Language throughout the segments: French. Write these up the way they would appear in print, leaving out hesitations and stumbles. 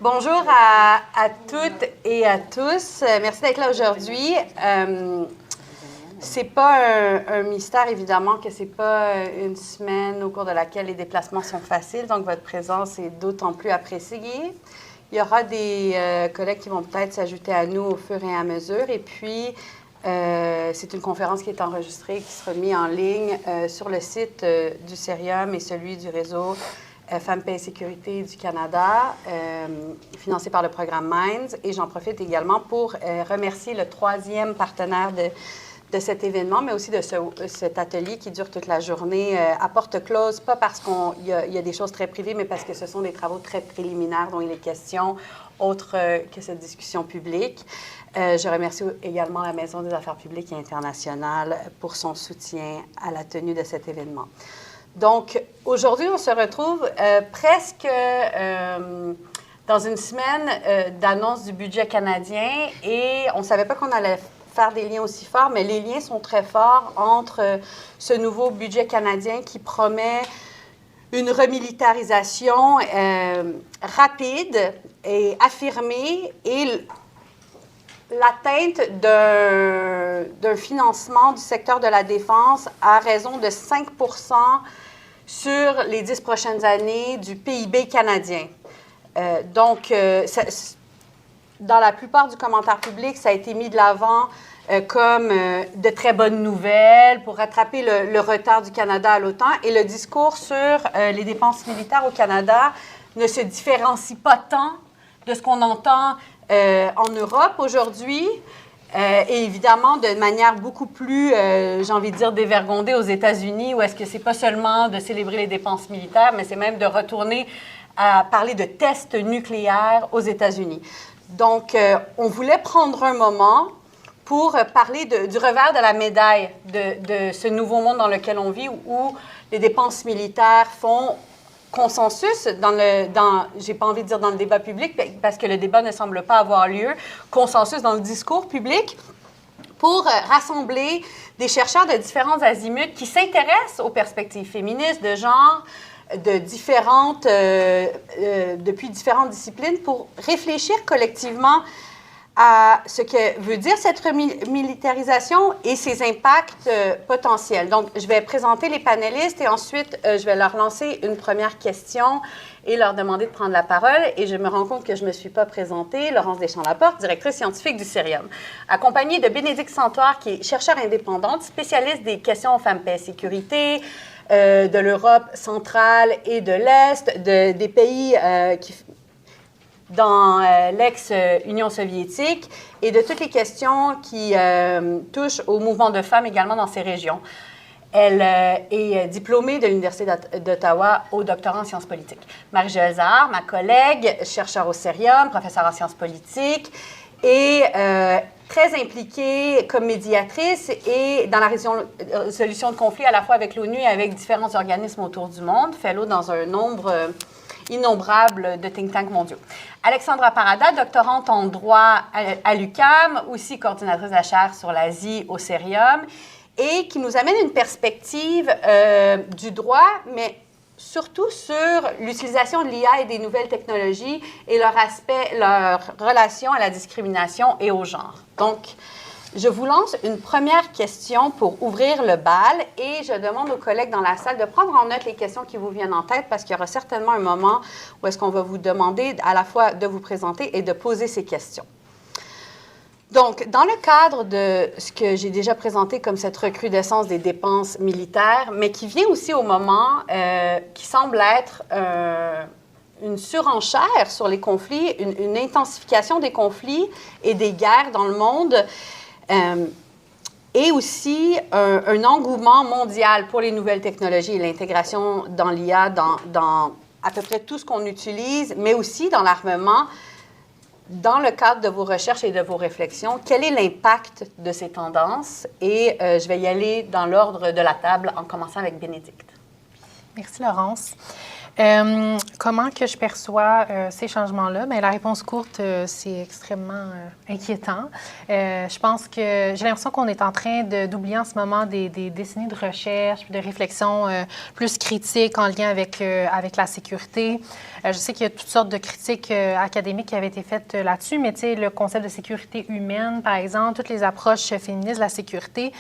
Bonjour à toutes et à tous. Merci d'être là aujourd'hui. C'est pas un mystère, évidemment, que c'est pas une semaine au cours de laquelle les déplacements sont faciles, donc votre présence est d'autant plus appréciée. Il y aura des collègues qui vont peut-être s'ajouter à nous au fur et à mesure. Et puis, c'est une conférence qui est enregistrée, qui sera mise en ligne sur le site du Cerium et celui du réseau Femmes, Paix et Sécurité du Canada, financé par le programme Minds. Et j'en profite également pour remercier le troisième partenaire de cet événement, mais aussi de cet atelier qui dure toute la journée à porte close, pas parce qu'il y a des choses très privées, mais parce que ce sont des travaux très préliminaires dont il est question, autre que cette discussion publique. Je remercie également la Maison des affaires publiques et internationales pour son soutien à la tenue de cet événement. Donc, aujourd'hui, on se retrouve presque dans une semaine d'annonce du budget canadien et on ne savait pas qu'on allait faire des liens aussi forts, mais les liens sont très forts entre ce nouveau budget canadien qui promet une remilitarisation rapide et affirmée et l'atteinte d'un financement du secteur de la défense à raison de 5 sur les 10 prochaines années du PIB canadien. Donc, dans la plupart du commentaire public, ça a été mis de l'avant comme de très bonnes nouvelles pour rattraper le retard du Canada à l'OTAN. Et le discours sur les dépenses militaires au Canada ne se différencie pas tant de ce qu'on entend en Europe aujourd'hui. Et évidemment, de manière beaucoup plus, j'ai envie de dire, dévergondée aux États-Unis, où est-ce que c'est pas seulement de célébrer les dépenses militaires, mais c'est même de retourner à parler de tests nucléaires aux États-Unis. Donc, on voulait prendre un moment pour parler du revers de la médaille de ce nouveau monde dans lequel on vit, où les dépenses militaires font consensus j'ai pas envie de dire dans le débat public, parce que le débat ne semble pas avoir lieu, consensus dans le discours public, pour rassembler des chercheurs de différents azimuts qui s'intéressent aux perspectives féministes, de genre, depuis différentes disciplines, pour réfléchir collectivement à ce que veut dire cette remilitarisation et ses impacts potentiels. Donc, je vais présenter les panélistes et ensuite, je vais leur lancer une première question et leur demander de prendre la parole. Et je me rends compte que je ne me suis pas présentée. Laurence Deschamps-Laporte, directrice scientifique du Cerium, accompagnée de Bénédicte Santoire, qui est chercheure indépendante, spécialiste des questions femmes, paix et sécurité, de l'Europe centrale et de l'Est, des pays dans l'ex-Union soviétique et de toutes les questions qui touchent au mouvement de femmes également dans ces régions. Elle est diplômée de l'Université d'Ottawa au doctorat en sciences politiques. Marie-Joëlle Zahar, ma collègue, chercheure au Cerium, professeure en sciences politiques et très impliquée comme médiatrice et dans la résolution de conflits à la fois avec l'ONU et avec différents organismes autour du monde, fellow dans un nombre innombrable de think tanks mondiaux. Alexandra Parada, doctorante en droit à l'UQAM, aussi coordinatrice de la chaire sur l'Asie au Cerium, et qui nous amène une perspective du droit, mais surtout sur l'utilisation de l'IA et des nouvelles technologies et leur relation à la discrimination et au genre. Donc, je vous lance une première question pour ouvrir le bal et je demande aux collègues dans la salle de prendre en note les questions qui vous viennent en tête parce qu'il y aura certainement un moment où est-ce qu'on va vous demander à la fois de vous présenter et de poser ces questions. Donc, dans le cadre de ce que j'ai déjà présenté comme cette recrudescence des dépenses militaires, mais qui vient aussi au moment qui semble être une surenchère sur les conflits, une intensification des conflits et des guerres dans le monde, et aussi un engouement mondial pour les nouvelles technologies et l'intégration dans l'IA dans à peu près tout ce qu'on utilise, mais aussi dans l'armement. Dans le cadre de vos recherches et de vos réflexions, quel est l'impact de ces tendances? Et je vais y aller dans l'ordre de la table en commençant avec Bénédicte. Merci, Laurence. Comment que je perçois ces changements-là? Bien, la réponse courte, c'est extrêmement inquiétant. Je pense que j'ai l'impression qu'on est en train d'oublier en ce moment des décennies de recherche, de réflexion plus critiques en lien avec la sécurité. Je sais qu'il y a toutes sortes de critiques académiques qui avaient été faites là-dessus, mais tu sais, le concept de sécurité humaine, par exemple, toutes les approches féministes de la sécurité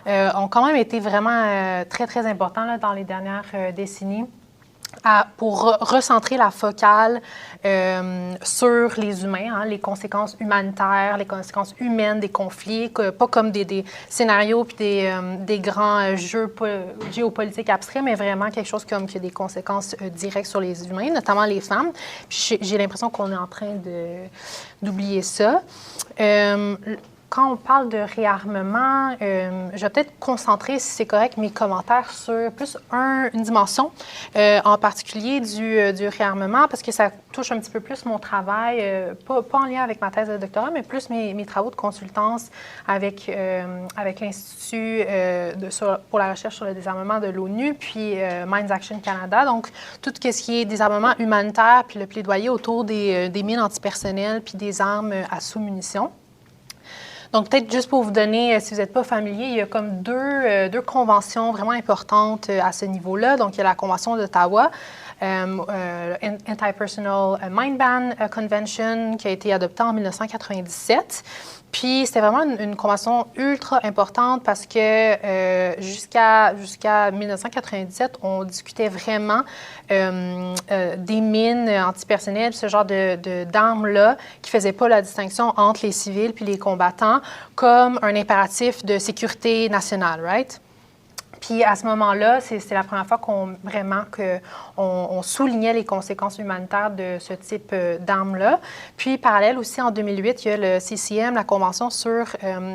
ont quand même été vraiment très, très importantes là, dans les dernières décennies. Pour recentrer la focale sur les humains, hein, les conséquences humanitaires, les conséquences humaines des conflits, pas comme des scénarios puis des grands jeux géopolitiques abstraits, mais vraiment quelque chose comme qui a des conséquences directes sur les humains, notamment les femmes. Puis j'ai l'impression qu'on est en train d'oublier ça. Quand on parle de réarmement, je vais peut-être concentrer, si c'est correct, mes commentaires sur plus une dimension, en particulier du réarmement, parce que ça touche un petit peu plus mon travail, pas en lien avec ma thèse de doctorat, mais plus mes travaux de consultance avec l'Institut pour la recherche sur le désarmement de l'ONU, puis Mines Action Canada. Donc, tout ce qui est désarmement humanitaire, puis le plaidoyer autour des mines antipersonnelles, puis des armes à sous-munitions. Donc, peut-être juste pour vous donner, si vous n'êtes pas familier, il y a comme deux conventions vraiment importantes à ce niveau-là. Donc, il y a la Convention d'Ottawa, Anti-Personal Mine Ban Convention, qui a été adoptée en 1997. Puis, c'était vraiment une convention ultra importante parce que jusqu'à 1997, on discutait vraiment des mines antipersonnelles, ce genre d'armes-là, qui ne faisaient pas la distinction entre les civils puis les combattants, comme un impératif de sécurité nationale, right? Puis à ce moment-là, c'est la première fois qu'on soulignait les conséquences humanitaires de ce type d'armes-là. Puis parallèle aussi, en 2008, il y a le CCM, la Convention sur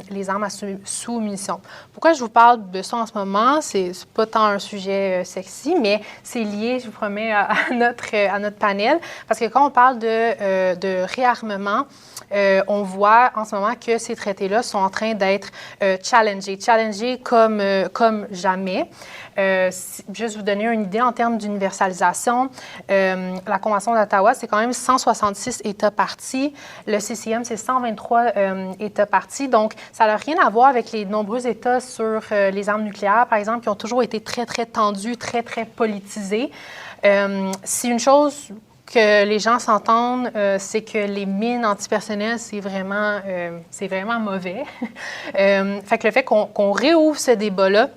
les armes à sous-munitions. Pourquoi je vous parle de ça en ce moment? C'est pas tant un sujet sexy, mais c'est lié, je vous promets, à notre panel. Parce que quand on parle de réarmement, on voit en ce moment que ces traités-là sont en train d'être challengés comme jamais. Juste vous donner une idée en termes d'universalisation, la Convention d'Ottawa, c'est quand même 166 États partis. Le CCM, c'est 123 États partis. Donc, ça n'a rien à voir avec les nombreux États sur les armes nucléaires, par exemple, qui ont toujours été très, très tendus, très, très politisés. C'est une chose que les gens s'entendent, c'est que les mines antipersonnelles, c'est vraiment mauvais. Fait que le fait qu'on réouvre ce débat-là,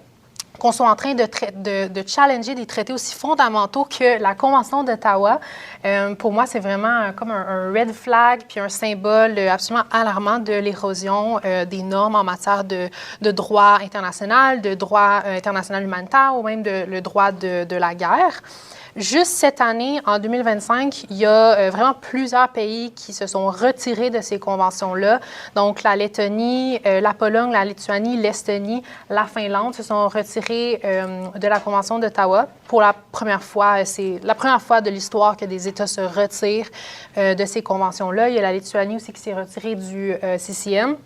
qu'on soit en train de challenger des traités aussi fondamentaux que la Convention d'Ottawa, pour moi, c'est vraiment comme un red flag puis un symbole absolument alarmant de l'érosion des normes en matière de droit international, de droit international humanitaire ou même le droit de la guerre. Juste cette année, en 2025, il y a vraiment plusieurs pays qui se sont retirés de ces conventions-là. Donc, la Lettonie, la Pologne, la Lituanie, l'Estonie, la Finlande se sont retirés de la Convention d'Ottawa. Pour la première fois, c'est la première fois de l'histoire que des États se retirent de ces conventions-là. Il y a la Lituanie aussi qui s'est retirée du CCM.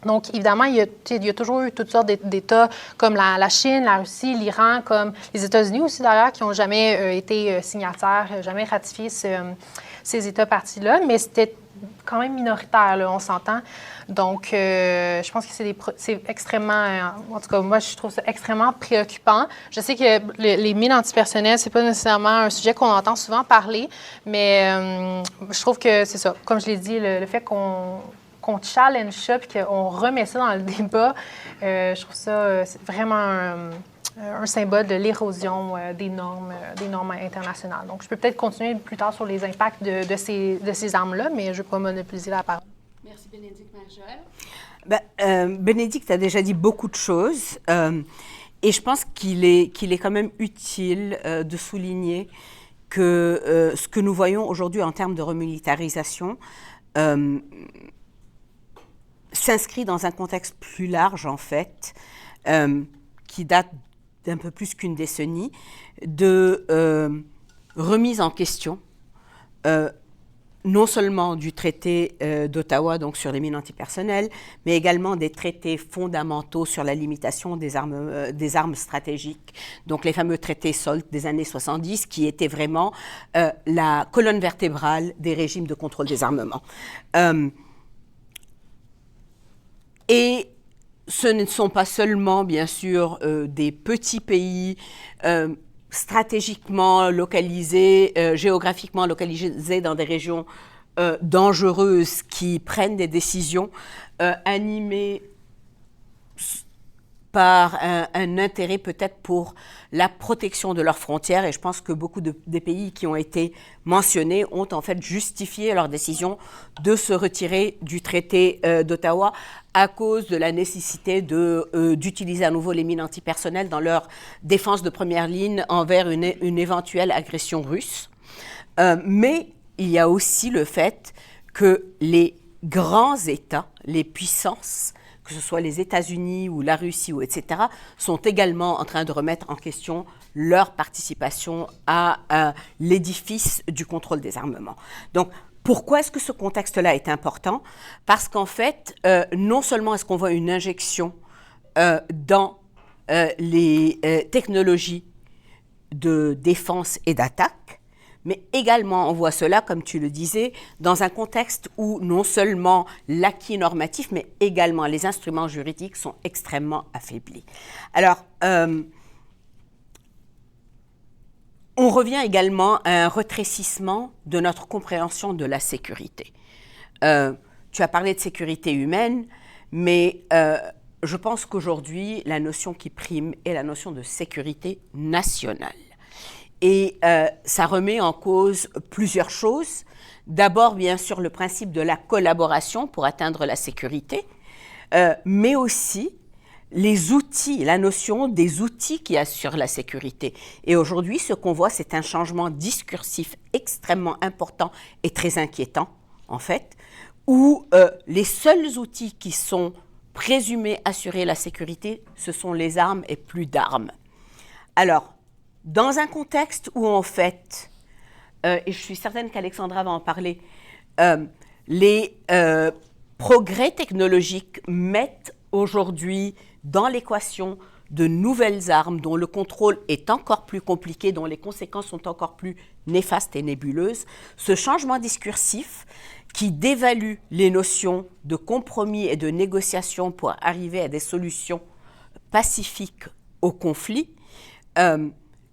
Donc, évidemment, il y a toujours eu toutes sortes d'États comme la Chine, la Russie, l'Iran, comme les États-Unis aussi, d'ailleurs, qui n'ont jamais été signataires, jamais ratifié ces États partis-là, mais c'était quand même minoritaire, là, on s'entend. Donc, je pense que c'est extrêmement... en tout cas, moi, je trouve ça extrêmement préoccupant. Je sais que les mines antipersonnelles, c'est pas nécessairement un sujet qu'on entend souvent parler, mais je trouve que c'est ça. Comme je l'ai dit, le fait qu'on challenge ça puis qu'on remet ça dans le débat, je trouve ça c'est vraiment un symbole de l'érosion des normes internationales. Donc, je peux peut-être continuer plus tard sur les impacts de ces armes-là, mais je ne vais pas monopoliser la parole. Merci, Bénédicte. Marie-Joëlle? Bénédicte a déjà dit beaucoup de choses et je pense qu'il est quand même utile de souligner que ce que nous voyons aujourd'hui en termes de remilitarisation s'inscrit dans un contexte plus large, en fait, qui date d'un peu plus qu'une décennie, de remise en question non seulement du traité d'Ottawa, donc sur les mines antipersonnelles, mais également des traités fondamentaux sur la limitation des armes stratégiques, donc les fameux traités SALT des années 70, qui étaient vraiment la colonne vertébrale des régimes de contrôle des armements. Et ce ne sont pas seulement, bien sûr, des petits pays stratégiquement localisés, géographiquement localisés dans des régions dangereuses qui prennent des décisions animées par un intérêt peut-être pour la protection de leurs frontières. Et je pense que beaucoup des pays qui ont été mentionnés ont en fait justifié leur décision de se retirer du traité d'Ottawa à cause de la nécessité d'utiliser à nouveau les mines antipersonnelles dans leur défense de première ligne envers une éventuelle agression russe. Mais il y a aussi le fait que les grands États, les puissances, que ce soit les États-Unis ou la Russie, ou etc., sont également en train de remettre en question leur participation à l'édifice du contrôle des armements. Donc, pourquoi est-ce que ce contexte-là est important? Parce qu'en fait, non seulement est-ce qu'on voit une injection dans les technologies de défense et d'attaque, mais également on voit cela, comme tu le disais, dans un contexte où non seulement l'acquis normatif, mais également les instruments juridiques sont extrêmement affaiblis. Alors, on revient également à un rétrécissement de notre compréhension de la sécurité. Tu as parlé de sécurité humaine, mais je pense qu'aujourd'hui, la notion qui prime est la notion de sécurité nationale. Et ça remet en cause plusieurs choses. D'abord, bien sûr, le principe de la collaboration pour atteindre la sécurité, mais aussi les outils, la notion des outils qui assurent la sécurité. Et aujourd'hui, ce qu'on voit, c'est un changement discursif extrêmement important et très inquiétant, en fait, où les seuls outils qui sont présumés assurer la sécurité, ce sont les armes et plus d'armes. Alors, dans un contexte où, en fait, et je suis certaine qu'Alexandra va en parler, les progrès technologiques mettent aujourd'hui dans l'équation de nouvelles armes dont le contrôle est encore plus compliqué, dont les conséquences sont encore plus néfastes et nébuleuses, ce changement discursif qui dévalue les notions de compromis et de négociation pour arriver à des solutions pacifiques au conflit,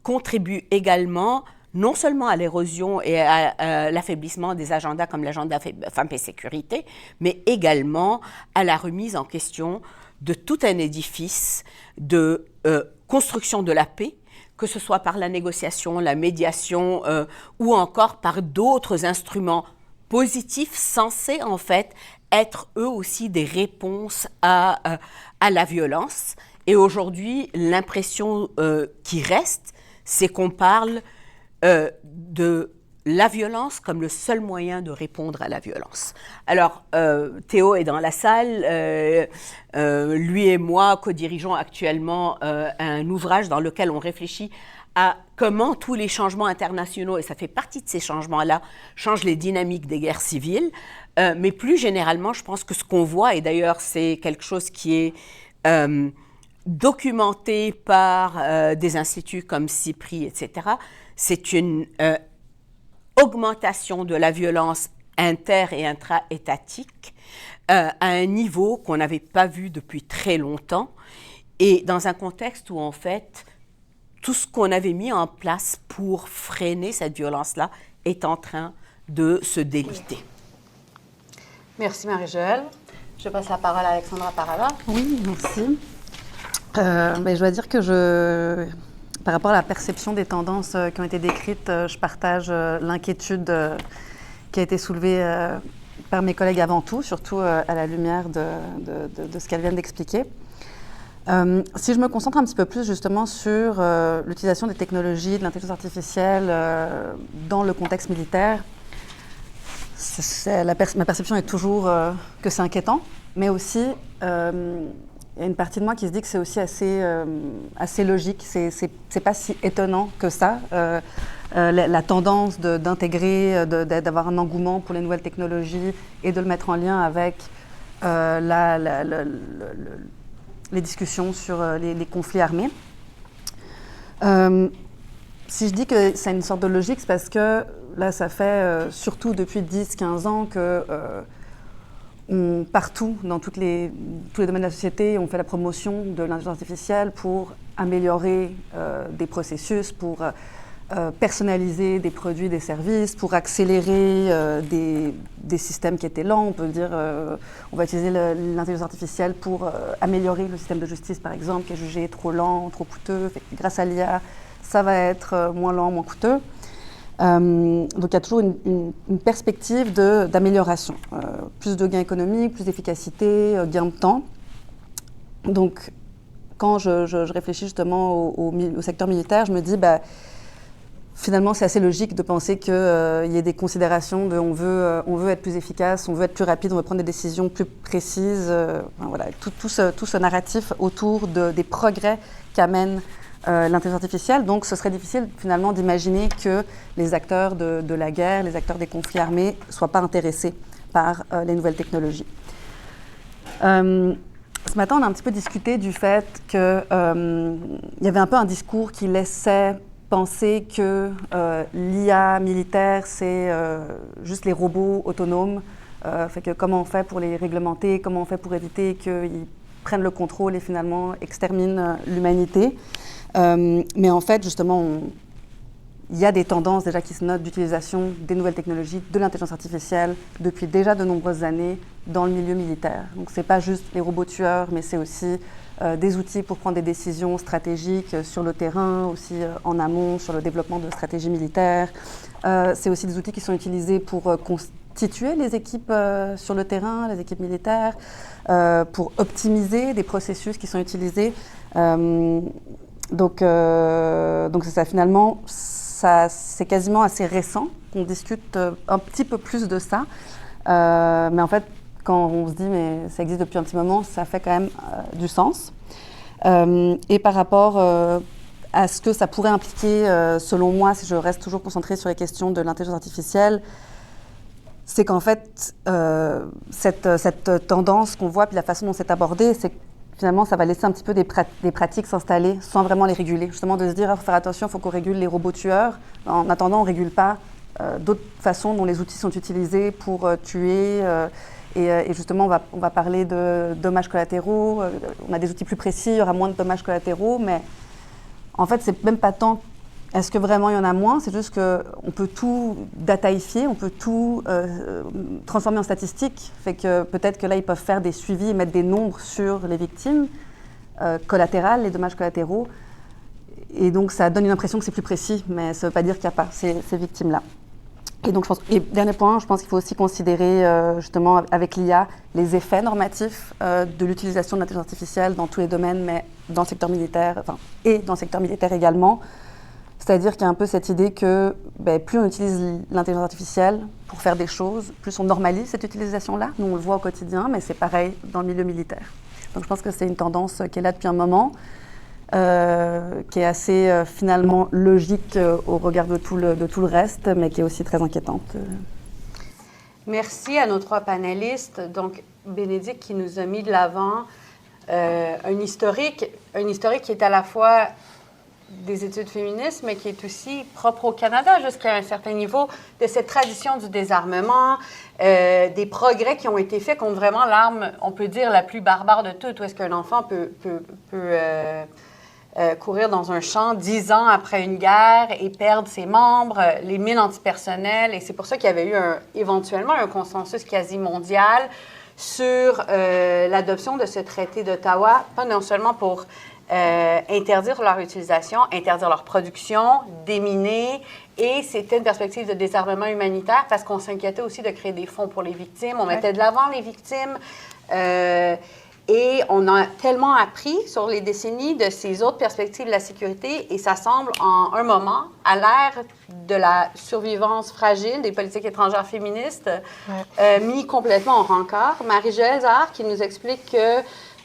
contribue également non seulement à l'érosion et à l'affaiblissement des agendas comme l'agenda Femmes et Sécurité, mais également à la remise en question de tout un édifice de construction de la paix, que ce soit par la négociation, la médiation ou encore par d'autres instruments positifs censés en fait être eux aussi des réponses à la violence. Et aujourd'hui, l'impression qui reste, c'est qu'on parle de la violence comme le seul moyen de répondre à la violence. Alors, Théo est dans la salle. Lui et moi co-dirigeons actuellement un ouvrage dans lequel on réfléchit à comment tous les changements internationaux, et ça fait partie de ces changements-là, changent les dynamiques des guerres civiles. Mais plus généralement, je pense que ce qu'on voit, et d'ailleurs c'est quelque chose qui est documenté par des instituts comme CIPRI, etc., c'est une augmentation de la violence inter- et intra-étatique à un niveau qu'on n'avait pas vu depuis très longtemps, et dans un contexte où, en fait, tout ce qu'on avait mis en place pour freiner cette violence-là est en train de se déliter. Merci Marie-Joëlle. Je passe la parole à Alexandra Parada. Oui, merci. Je dois dire que par rapport à la perception des tendances qui ont été décrites, je partage l'inquiétude qui a été soulevée par mes collègues avant tout, surtout à la lumière de ce qu'elles viennent d'expliquer. Si je me concentre un petit peu plus justement sur l'utilisation des technologies, de l'intelligence artificielle dans le contexte militaire, ma perception est toujours que c'est inquiétant, mais aussi il y a une partie de moi qui se dit que c'est aussi assez logique, c'est pas si étonnant que ça. la tendance d'intégrer, d'avoir un engouement pour les nouvelles technologies et de le mettre en lien avec les discussions sur les conflits armés. Si je dis que c'est une sorte de logique, c'est parce que là, ça fait surtout depuis 10-15 ans que partout, dans tous les domaines de la société, on fait la promotion de l'intelligence artificielle pour améliorer des processus, pour personnaliser des produits, des services, pour accélérer des systèmes qui étaient lents. On peut dire, on va utiliser l'intelligence artificielle pour améliorer le système de justice, par exemple, qui est jugé trop lent, trop coûteux. Fait que grâce à l'IA, ça va être moins lent, moins coûteux. Donc il y a toujours une perspective d'amélioration. Plus de gains économiques, plus d'efficacité, gain de temps. Donc quand je réfléchis justement au secteur militaire, je me dis, finalement, c'est assez logique de penser qu'il y ait des considérations de on veut être plus efficace, on veut être plus rapide, on veut prendre des décisions plus précises. Voilà, tout ce narratif autour des progrès qu'amène l'intelligence artificielle. Donc, ce serait difficile finalement d'imaginer que les acteurs de la guerre, les acteurs des conflits armés ne soient pas intéressés par les nouvelles technologies. Ce matin, on a un petit peu discuté du fait qu'il y avait un peu un discours qui laissait penser que l'IA militaire, c'est juste les robots autonomes. Fait que comment on fait pour les réglementer, comment on fait pour éviter qu'ils prennent le contrôle et finalement exterminent l'humanité. Mais en fait, justement, il y a des tendances déjà qui se notent d'utilisation des nouvelles technologies, de l'intelligence artificielle, depuis déjà de nombreuses années dans le milieu militaire. Donc, ce n'est pas juste les robots tueurs, mais c'est aussi des outils pour prendre des décisions stratégiques sur le terrain, aussi en amont, sur le développement de stratégies militaires. C'est aussi des outils qui sont utilisés pour constituer les équipes sur le terrain, les équipes militaires, pour optimiser des processus qui sont utilisés. Donc c'est ça, finalement, c'est quasiment assez récent qu'on discute un petit peu plus de ça. Mais en fait, quand on se dit, mais ça existe depuis un petit moment, ça fait quand même du sens. Et par rapport à ce que ça pourrait impliquer, selon moi, si je reste toujours concentrée sur les questions de l'intelligence artificielle, c'est qu'en fait, cette tendance qu'on voit, puis la façon dont c'est abordé, c'est que finalement, ça va laisser un petit peu des pratiques s'installer sans vraiment les réguler. Justement, de se dire, il faut faire attention, il faut qu'on régule les robots tueurs. En attendant, on ne régule pas d'autres façons dont les outils sont utilisés pour tuer. Et justement, on va parler de dommages collatéraux. On a des outils plus précis, il y aura moins de dommages collatéraux. Mais en fait, c'est même pas tant est-ce que vraiment il y en a moins. C'est juste qu'on peut tout dataifier, on peut tout transformer en statistiques. Fait que peut-être que là, ils peuvent faire des suivis et mettre des nombres sur les victimes collatérales, les dommages collatéraux. Et donc, ça donne une impression que c'est plus précis, mais ça ne veut pas dire qu'il n'y a pas ces victimes-là. Et donc, et dernier point, je pense qu'il faut aussi considérer justement avec l'IA les effets normatifs de l'utilisation de l'intelligence artificielle dans tous les domaines, mais dans le secteur militaire, et dans le secteur militaire également. C'est-à-dire qu'il y a un peu cette idée que plus on utilise l'intelligence artificielle pour faire des choses, plus on normalise cette utilisation-là. Nous, on le voit au quotidien, mais c'est pareil dans le milieu militaire. Donc, je pense que c'est une tendance qui est là depuis un moment. Qui est assez finalement logique au regard de tout le reste, mais qui est aussi très inquiétante. Merci à nos trois panélistes. Donc, Bénédicte qui nous a mis de l'avant un historique qui est à la fois des études féministes, mais qui est aussi propre au Canada jusqu'à un certain niveau, de cette tradition du désarmement, des progrès qui ont été faits contre vraiment l'arme, on peut dire, la plus barbare de toutes, où est-ce qu'un enfant peut courir dans un champ 10 ans après une guerre et perdre ses membres, les mines antipersonnelles. Et c'est pour ça qu'il y avait eu éventuellement un consensus quasi mondial sur l'adoption de ce traité d'Ottawa, pas non seulement pour interdire leur utilisation, interdire leur production, déminer. Et c'était une perspective de désarmement humanitaire parce qu'on s'inquiétait aussi de créer des fonds pour les victimes. On mettait de l'avant les victimes. Et on a tellement appris sur les décennies de ces autres perspectives de la sécurité et ça semble en un moment, à l'ère de la survivance fragile des politiques étrangères féministes, mis complètement en rencard. Marie-Joëlle Zahar qui nous explique que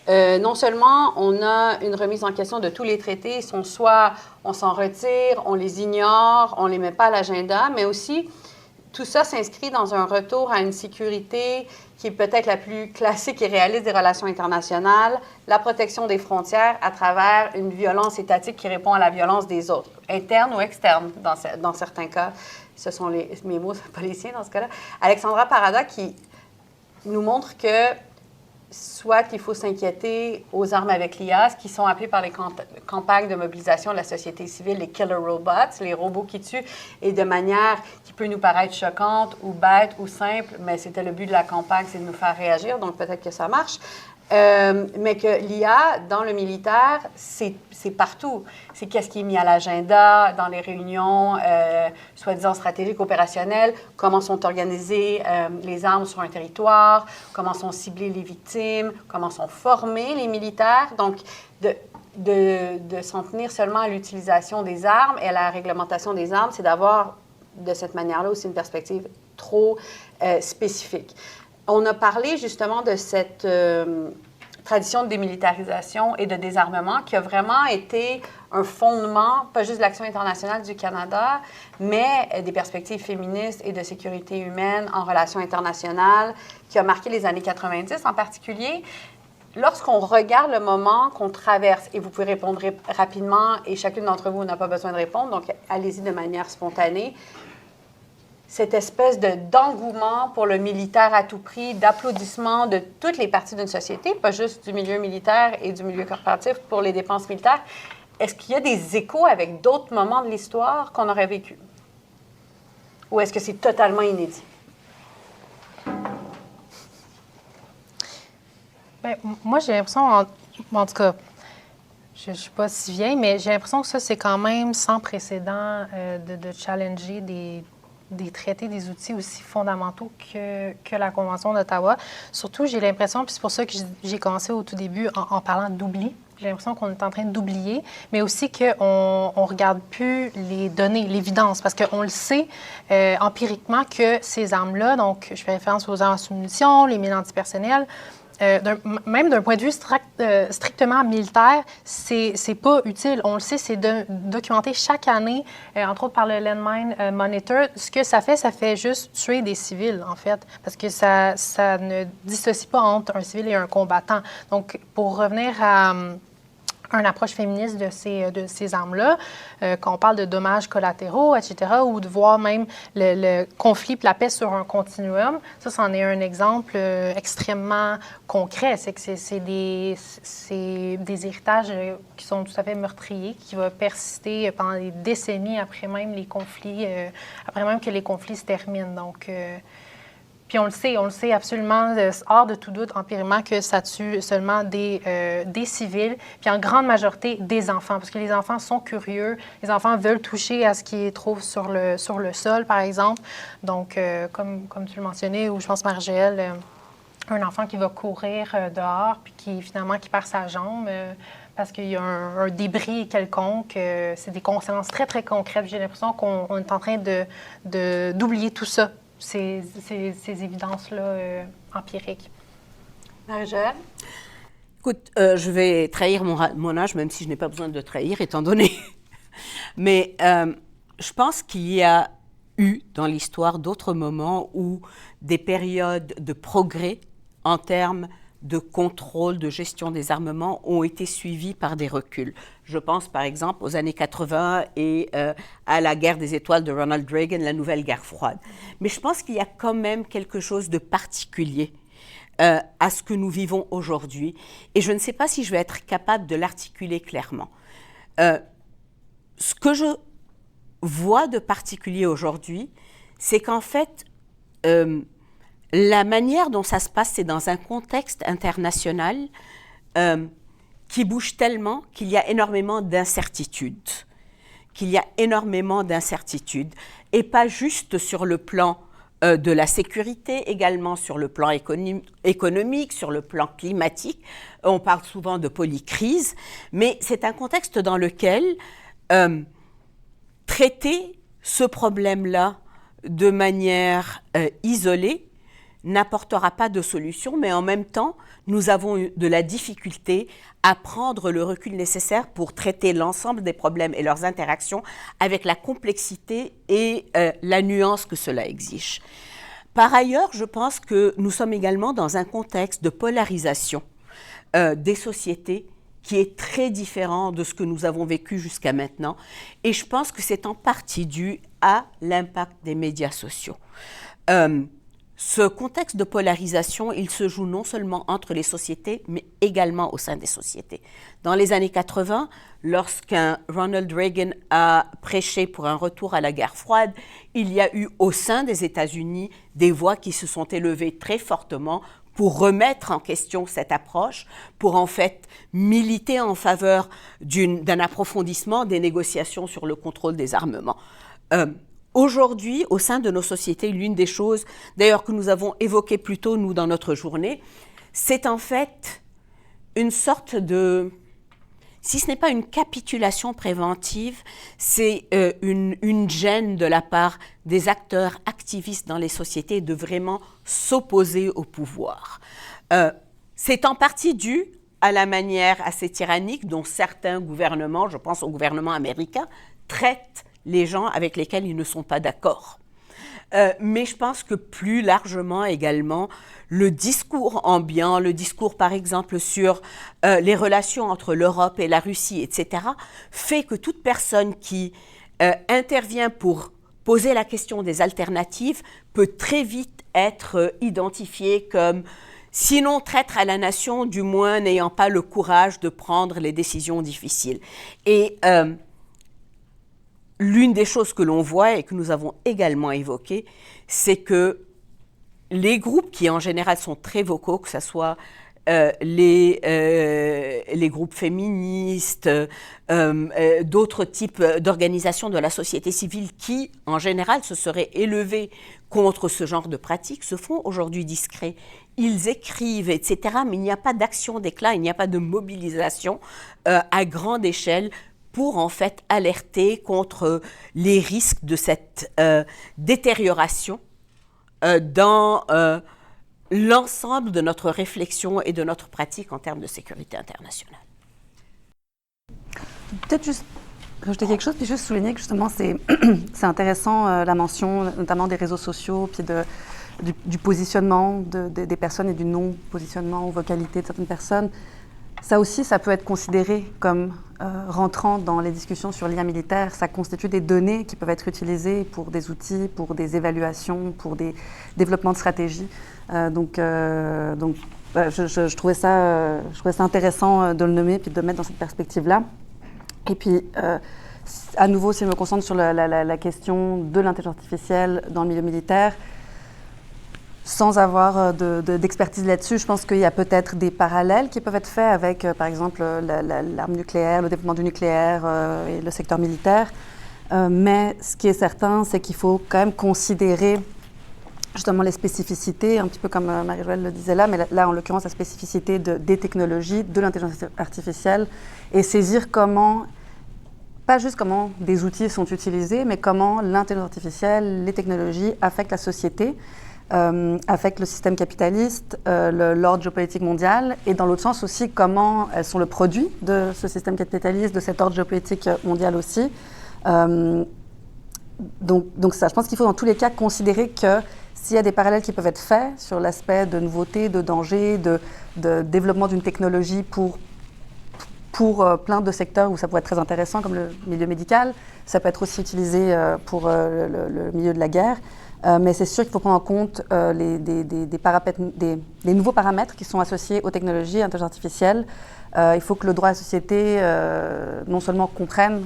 Non seulement on a une remise en question de tous les traités, ils sont soit on s'en retire, on les ignore, on ne les met pas à l'agenda, mais aussi tout ça s'inscrit dans un retour à une sécurité qui est peut-être la plus classique et réaliste des relations internationales, la protection des frontières à travers une violence étatique qui répond à la violence des autres, interne ou externe dans certains cas. Ce sont mes mots, pas les siens dans ce cas-là. Alexandra Parada qui nous montre que soit qu'il faut s'inquiéter aux armes avec l'IA, qui sont appelés par les campagnes de mobilisation de la société civile les killer robots, les robots qui tuent, et de manière qui peut nous paraître choquante ou bête ou simple, mais c'était le but de la campagne, c'est de nous faire réagir, donc peut-être que ça marche. Mais que l'IA, dans le militaire, c'est partout. C'est qu'est-ce qui est mis à l'agenda, dans les réunions, soi-disant stratégiques, opérationnelles, comment sont organisées les armes sur un territoire, comment sont ciblées les victimes, comment sont formés les militaires. Donc, de s'en tenir seulement à l'utilisation des armes et à la réglementation des armes, c'est d'avoir, de cette manière-là, aussi une perspective trop spécifique. On a parlé justement de cette tradition de démilitarisation et de désarmement qui a vraiment été un fondement, pas juste de l'action internationale du Canada, mais des perspectives féministes et de sécurité humaine en relations internationales, qui a marqué les années 90 en particulier. Lorsqu'on regarde le moment qu'on traverse, et vous pouvez répondre rapidement, et chacune d'entre vous n'a pas besoin de répondre, donc allez-y de manière spontanée, cette espèce d'engouement pour le militaire à tout prix, d'applaudissement de toutes les parties d'une société, pas juste du milieu militaire et du milieu corporatif pour les dépenses militaires. Est-ce qu'il y a des échos avec d'autres moments de l'histoire qu'on aurait vécu? Ou est-ce que c'est totalement inédit? Bien, moi, j'ai l'impression, en tout cas, je ne suis pas si vieille, mais j'ai l'impression que ça, c'est quand même sans précédent de challenger des traités, des outils aussi fondamentaux que la Convention d'Ottawa. Surtout, j'ai l'impression, puis c'est pour ça que j'ai commencé au tout début en parlant d'oubli. J'ai l'impression qu'on est en train d'oublier, mais aussi qu'on ne regarde plus les données, l'évidence, parce qu'on le sait empiriquement que ces armes-là, donc je fais référence aux armes à sous-munitions, les mines antipersonnelles, même d'un point de vue strictement militaire, c'est pas utile. On le sait, c'est documenté chaque année, entre autres par le Landmine Monitor. Ce que ça fait juste tuer des civils, en fait, parce que ça ne dissocie pas entre un civil et un combattant. Donc, pour revenir à une approche féministe de ces armes-là, quand on parle de dommages collatéraux, etc., ou de voir même le conflit et la paix sur un continuum, ça, c'en est un exemple extrêmement concret. C'est que c'est des héritages qui sont tout à fait meurtriers, qui vont persister pendant des décennies après même les conflits, après même que les conflits se terminent. Donc, puis on le sait absolument, hors de tout doute, empiriquement, que ça tue seulement des civils, puis en grande majorité des enfants, parce que les enfants sont curieux, les enfants veulent toucher à ce qu'ils trouvent sur le sol, par exemple. Donc, comme tu le mentionnais, ou je pense, Margelle, un enfant qui va courir dehors, puis qui perd sa jambe, parce qu'il y a un débris quelconque. C'est des conséquences très, très concrètes. J'ai l'impression qu'on est en train d'oublier tout ça. Ces évidences-là empiriques. Marie-Joëlle? Écoute, je vais trahir mon âge, même si je n'ai pas besoin de trahir, étant donné. Mais je pense qu'il y a eu dans l'histoire d'autres moments où des périodes de progrès en termes de contrôle, de gestion des armements ont été suivis par des reculs. Je pense par exemple aux années 80 et à la guerre des étoiles de Ronald Reagan, la nouvelle guerre froide. Mais je pense qu'il y a quand même quelque chose de particulier à ce que nous vivons aujourd'hui. Et je ne sais pas si je vais être capable de l'articuler clairement. Ce que je vois de particulier aujourd'hui, c'est qu'en fait, la manière dont ça se passe, c'est dans un contexte international qui bouge tellement qu'il y a énormément d'incertitudes. Et pas juste sur le plan de la sécurité, également sur le plan économique, sur le plan climatique. On parle souvent de polycrise, mais c'est un contexte dans lequel traiter ce problème-là de manière isolée n'apportera pas de solution, mais en même temps, nous avons eu de la difficulté à prendre le recul nécessaire pour traiter l'ensemble des problèmes et leurs interactions avec la complexité et la nuance que cela exige. Par ailleurs, je pense que nous sommes également dans un contexte de polarisation des sociétés qui est très différent de ce que nous avons vécu jusqu'à maintenant. Et je pense que c'est en partie dû à l'impact des médias sociaux. Ce contexte de polarisation, il se joue non seulement entre les sociétés, mais également au sein des sociétés. Dans les années 80, lorsqu'un Ronald Reagan a prêché pour un retour à la guerre froide, il y a eu au sein des États-Unis des voix qui se sont élevées très fortement pour remettre en question cette approche, pour en fait militer en faveur d'un approfondissement des négociations sur le contrôle des armements. Aujourd'hui, au sein de nos sociétés, l'une des choses, d'ailleurs, que nous avons évoquées plus tôt, nous, dans notre journée, c'est en fait une sorte de, si ce n'est pas une capitulation préventive, c'est une gêne de la part des acteurs activistes dans les sociétés de vraiment s'opposer au pouvoir. C'est en partie dû à la manière assez tyrannique dont certains gouvernements, je pense au gouvernement américain, traitent les gens avec lesquels ils ne sont pas d'accord. Mais je pense que plus largement également, le discours ambiant, le discours par exemple sur les relations entre l'Europe et la Russie, etc., fait que toute personne qui intervient pour poser la question des alternatives peut très vite être identifiée comme, sinon traître à la nation, du moins n'ayant pas le courage de prendre les décisions difficiles. Et l'une des choses que l'on voit et que nous avons également évoquées, c'est que les groupes qui en général sont très vocaux, que ce soit les groupes féministes, d'autres types d'organisations de la société civile qui, en général, se seraient élevés contre ce genre de pratiques, se font aujourd'hui discrets. Ils écrivent, etc., mais il n'y a pas d'action d'éclat, il n'y a pas de mobilisation à grande échelle pour en fait alerter contre les risques de cette détérioration dans l'ensemble de notre réflexion et de notre pratique en termes de sécurité internationale. Peut-être juste rajouter quelque chose, puis juste souligner que justement c'est intéressant la mention notamment des réseaux sociaux, puis du positionnement des personnes et du non-positionnement ou vocalité de certaines personnes. Ça aussi, ça peut être considéré comme rentrant dans les discussions sur l'IA militaire. Ça constitue des données qui peuvent être utilisées pour des outils, pour des évaluations, pour des développements de stratégies. Je trouvais ça intéressant de le nommer puis de le mettre dans cette perspective-là. Et puis, à nouveau, si je me concentre sur la question de l'intelligence artificielle dans le milieu militaire, sans avoir d'expertise là-dessus, je pense qu'il y a peut-être des parallèles qui peuvent être faits avec, par exemple, l'arme nucléaire, le développement du nucléaire et le secteur militaire. Mais ce qui est certain, c'est qu'il faut quand même considérer justement les spécificités, un petit peu comme Marie-Joëlle le disait là, mais là, en l'occurrence, la spécificité des technologies, de l'intelligence artificielle, et saisir comment, pas juste comment des outils sont utilisés, mais comment l'intelligence artificielle, les technologies affectent la société, affectent le système capitaliste, l'ordre géopolitique mondial, et dans l'autre sens aussi comment elles sont le produit de ce système capitaliste, de cet ordre géopolitique mondial aussi. Donc ça, je pense qu'il faut dans tous les cas considérer que s'il y a des parallèles qui peuvent être faits sur l'aspect de nouveauté, de danger, de développement d'une technologie pour plein de secteurs où ça pourrait être très intéressant, comme le milieu médical, ça peut être aussi utilisé pour le milieu de la guerre. Mais c'est sûr qu'il faut prendre en compte des nouveaux paramètres qui sont associés aux technologies, à l'intelligence artificielle. Il faut que le droit de la société non seulement comprenne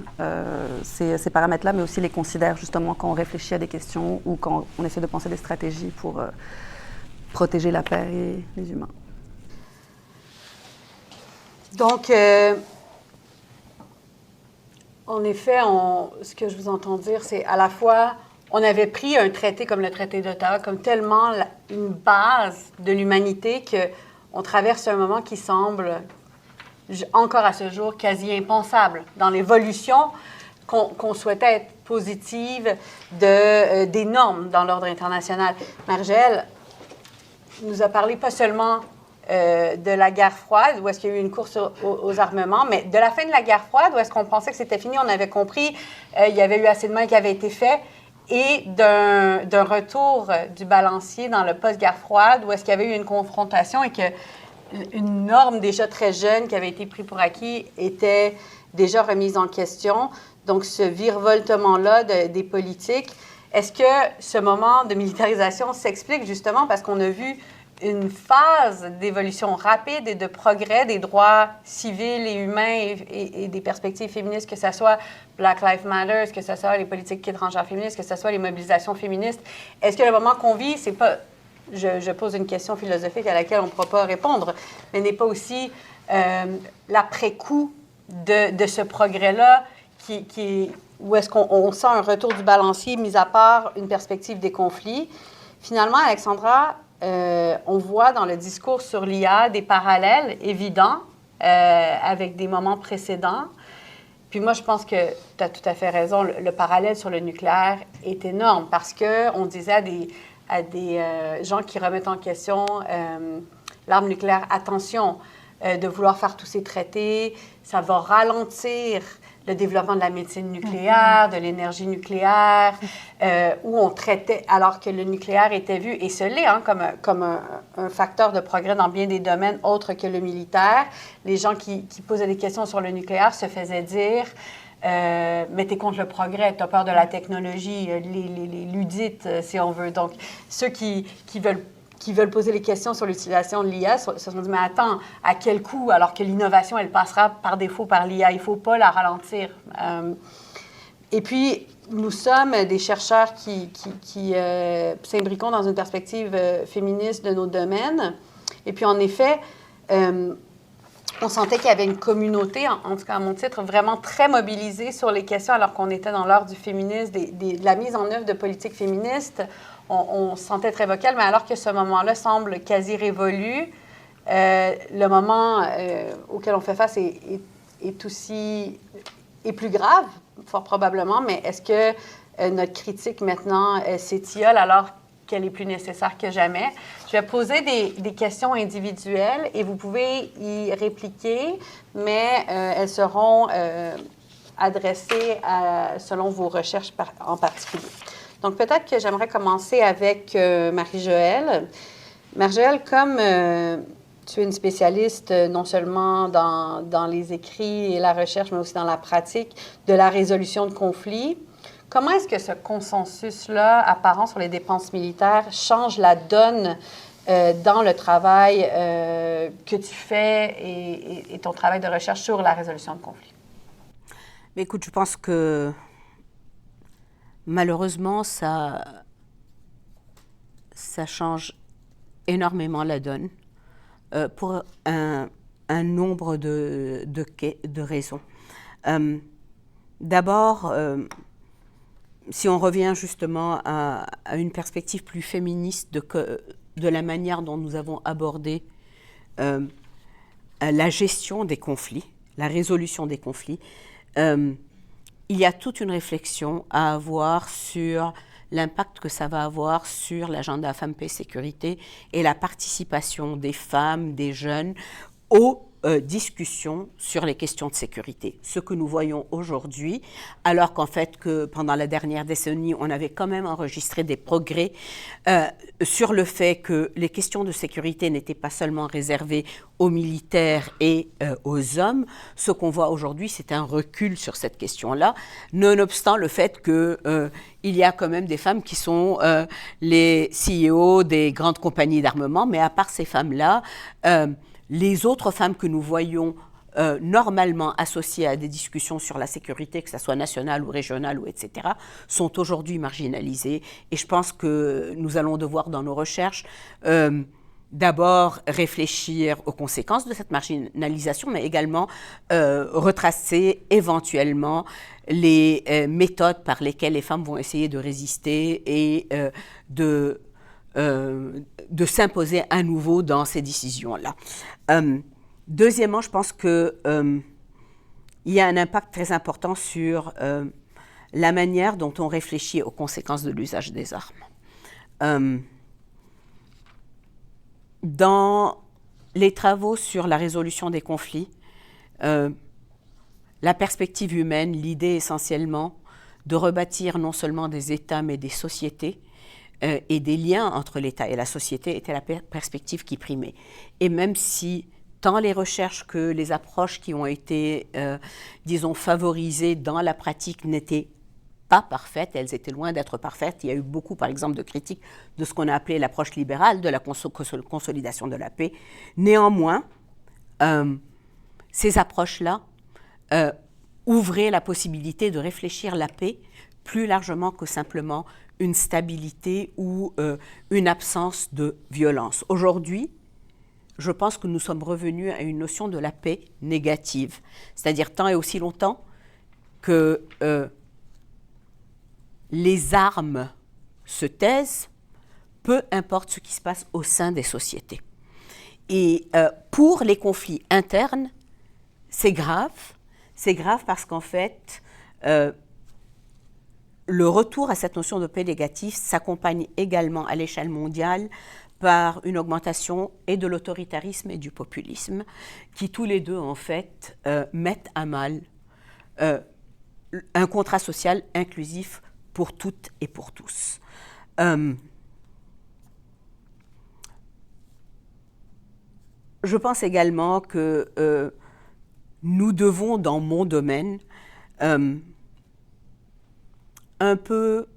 ces paramètres-là, mais aussi les considère justement quand on réfléchit à des questions ou quand on essaie de penser des stratégies pour protéger la paix et les humains. Donc, en effet, ce que je vous entends dire, c'est à la fois, on avait pris un traité comme le traité d'Ottawa comme tellement une base de l'humanité qu'on traverse un moment qui semble, encore à ce jour, quasi impensable dans l'évolution qu'on souhaitait être positive des normes dans l'ordre international. Marie-Joëlle, nous a parlé pas seulement de la guerre froide, où est-ce qu'il y a eu une course aux armements, mais de la fin de la guerre froide, où est-ce qu'on pensait que c'était fini, on avait compris, il y avait eu assez de mains qui avaient été faites, et d'un retour du balancier dans le post-guerre froide, où est-ce qu'il y avait eu une confrontation et qu'une norme déjà très jeune qui avait été prise pour acquis était déjà remise en question. Donc, ce virevoltement-là des politiques, est-ce que ce moment de militarisation s'explique justement parce qu'on a vu une phase d'évolution rapide et de progrès des droits civils et humains et des perspectives féministes, que ce soit Black Lives Matter, que ce soit les politiques étrangères féministes, que ce soit les mobilisations féministes. Est-ce que le moment qu'on vit, c'est pas... Je pose une question philosophique à laquelle on ne pourra pas répondre, mais n'est pas aussi l'après-coup de ce progrès-là où est-ce qu'on sent un retour du balancier, mis à part une perspective des conflits. Finalement, Alexandra, on voit dans le discours sur l'IA des parallèles évidents avec des moments précédents. Puis moi, je pense que tu as tout à fait raison. Le parallèle sur le nucléaire est énorme parce qu'on disait à des gens qui remettent en question l'arme nucléaire, attention, de vouloir faire tous ces traités, ça va ralentir le développement de la médecine nucléaire, de l'énergie nucléaire, où on traitait, alors que le nucléaire était vu, et ce l'est, comme un facteur de progrès dans bien des domaines autres que le militaire. Les gens qui posaient des questions sur le nucléaire se faisaient dire mais t'es contre le progrès, t'as peur de la technologie, les ludites, si on veut. Donc, ceux qui veulent poser les questions sur l'utilisation de l'IA se sont dit, mais attends, à quel coût, alors que l'innovation, elle passera par défaut par l'IA, il ne faut pas la ralentir. Et puis, nous sommes des chercheurs qui s'imbriquons dans une perspective féministe de nos domaines. Et puis, en effet, on sentait qu'il y avait une communauté, en tout cas à mon titre, vraiment très mobilisée sur les questions, alors qu'on était dans l'heure du féminisme, de la mise en œuvre de politiques féministes. On se sentait très vocal, mais alors que ce moment-là semble quasi révolu, le moment auquel on fait face est plus grave, fort probablement, mais est-ce que notre critique maintenant s'étiole alors qu'elle est plus nécessaire que jamais? Je vais poser des questions individuelles et vous pouvez y répliquer, mais elles seront adressées selon vos recherches en particulier. Donc, peut-être que j'aimerais commencer avec Marie-Joëlle. Marie-Joëlle, comme tu es une spécialiste non seulement dans les écrits et la recherche, mais aussi dans la pratique de la résolution de conflits, comment est-ce que ce consensus-là apparent sur les dépenses militaires change la donne dans le travail que tu fais et ton travail de recherche sur la résolution de conflits? Mais écoute, je pense que malheureusement, ça change énormément la donne pour un nombre de raisons. D'abord, si on revient justement à une perspective plus féministe de la manière dont nous avons abordé la gestion des conflits, la résolution des conflits, il y a toute une réflexion à avoir sur l'impact que ça va avoir sur l'agenda Femmes, Paix, Sécurité et la participation des femmes, des jeunes aux discussions sur les questions de sécurité. Ce que nous voyons aujourd'hui, alors qu'en fait, que pendant la dernière décennie, on avait quand même enregistré des progrès sur le fait que les questions de sécurité n'étaient pas seulement réservées aux militaires et aux hommes. Ce qu'on voit aujourd'hui, c'est un recul sur cette question-là, nonobstant le fait qu'il y a quand même des femmes qui sont les CEO des grandes compagnies d'armement, mais à part ces femmes-là, les autres femmes que nous voyons normalement associées à des discussions sur la sécurité, que ce soit nationale ou régionale, ou etc., sont aujourd'hui marginalisées. Et je pense que nous allons devoir, dans nos recherches, d'abord réfléchir aux conséquences de cette marginalisation, mais également retracer éventuellement les méthodes par lesquelles les femmes vont essayer de résister et de s'imposer à nouveau dans ces décisions-là. Deuxièmement, je pense qu'il y a un impact très important sur la manière dont on réfléchit aux conséquences de l'usage des armes. dans les travaux sur la résolution des conflits, la perspective humaine, l'idée essentiellement de rebâtir non seulement des États, mais des sociétés et des liens entre l'État et la société était la perspective qui primait. Et même si tant les recherches que les approches qui ont été, disons, favorisées dans la pratique n'étaient pas parfaites, elles étaient loin d'être parfaites. Il y a eu beaucoup, par exemple, de critiques de ce qu'on a appelé l'approche libérale de la consolidation de la paix. Néanmoins, ces approches-là ouvraient la possibilité de réfléchir la paix plus largement que simplement une stabilité ou une absence de violence. Aujourd'hui, je pense que nous sommes revenus à une notion de la paix négative, c'est-à-dire tant et aussi longtemps que les armes se taisent, peu importe ce qui se passe au sein des sociétés. Et pour les conflits internes, c'est grave. C'est grave parce qu'en fait, le retour à cette notion de paix négative s'accompagne également à l'échelle mondiale par une augmentation et de l'autoritarisme et du populisme, qui tous les deux, en fait, mettent à mal un contrat social inclusif pour toutes et pour tous. Je pense également que nous devons, dans mon domaine, un peu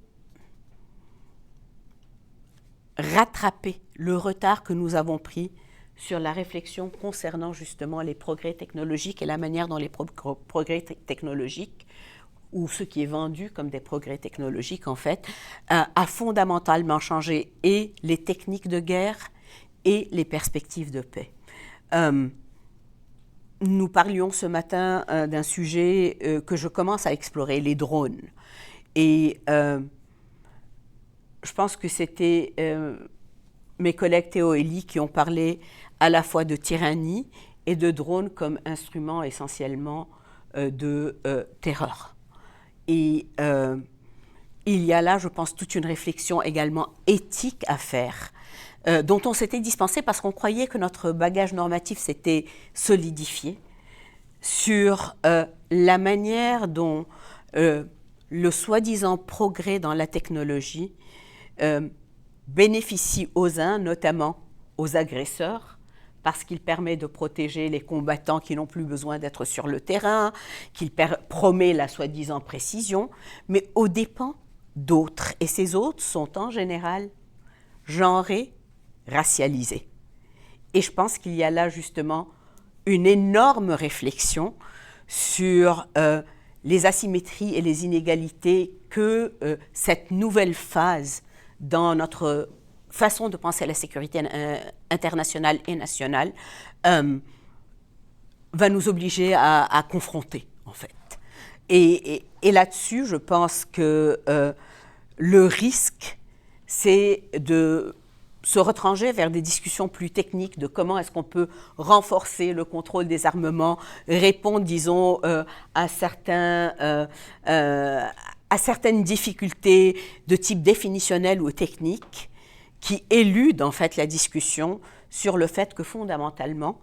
rattraper le retard que nous avons pris sur la réflexion concernant justement les progrès technologiques et la manière dont les progrès technologiques, ou ce qui est vendu comme des progrès technologiques en fait, a fondamentalement changé et les techniques de guerre et les perspectives de paix. Nous parlions ce matin d'un sujet que je commence à explorer, les drones. Et je pense que c'était mes collègues Théo et Lee qui ont parlé à la fois de tyrannie et de drones comme instrument essentiellement de terreur. Et il y a là, je pense, toute une réflexion également éthique à faire, dont on s'était dispensé parce qu'on croyait que notre bagage normatif s'était solidifié sur la manière dont le soi-disant progrès dans la technologie bénéficie aux uns, notamment aux agresseurs, parce qu'il permet de protéger les combattants qui n'ont plus besoin d'être sur le terrain, qu'il promet la soi-disant précision, mais aux dépens d'autres. Et ces autres sont en général genrés, racialisés. Et je pense qu'il y a là justement une énorme réflexion sur les asymétries et les inégalités que cette nouvelle phase dans notre façon de penser à la sécurité internationale et nationale va nous obliger à confronter, en fait. Et là-dessus, je pense que le risque, c'est de se retrancher vers des discussions plus techniques de comment est-ce qu'on peut renforcer le contrôle des armements, répondre, disons, à certaines difficultés de type définitionnel ou technique qui éludent en fait la discussion sur le fait que fondamentalement,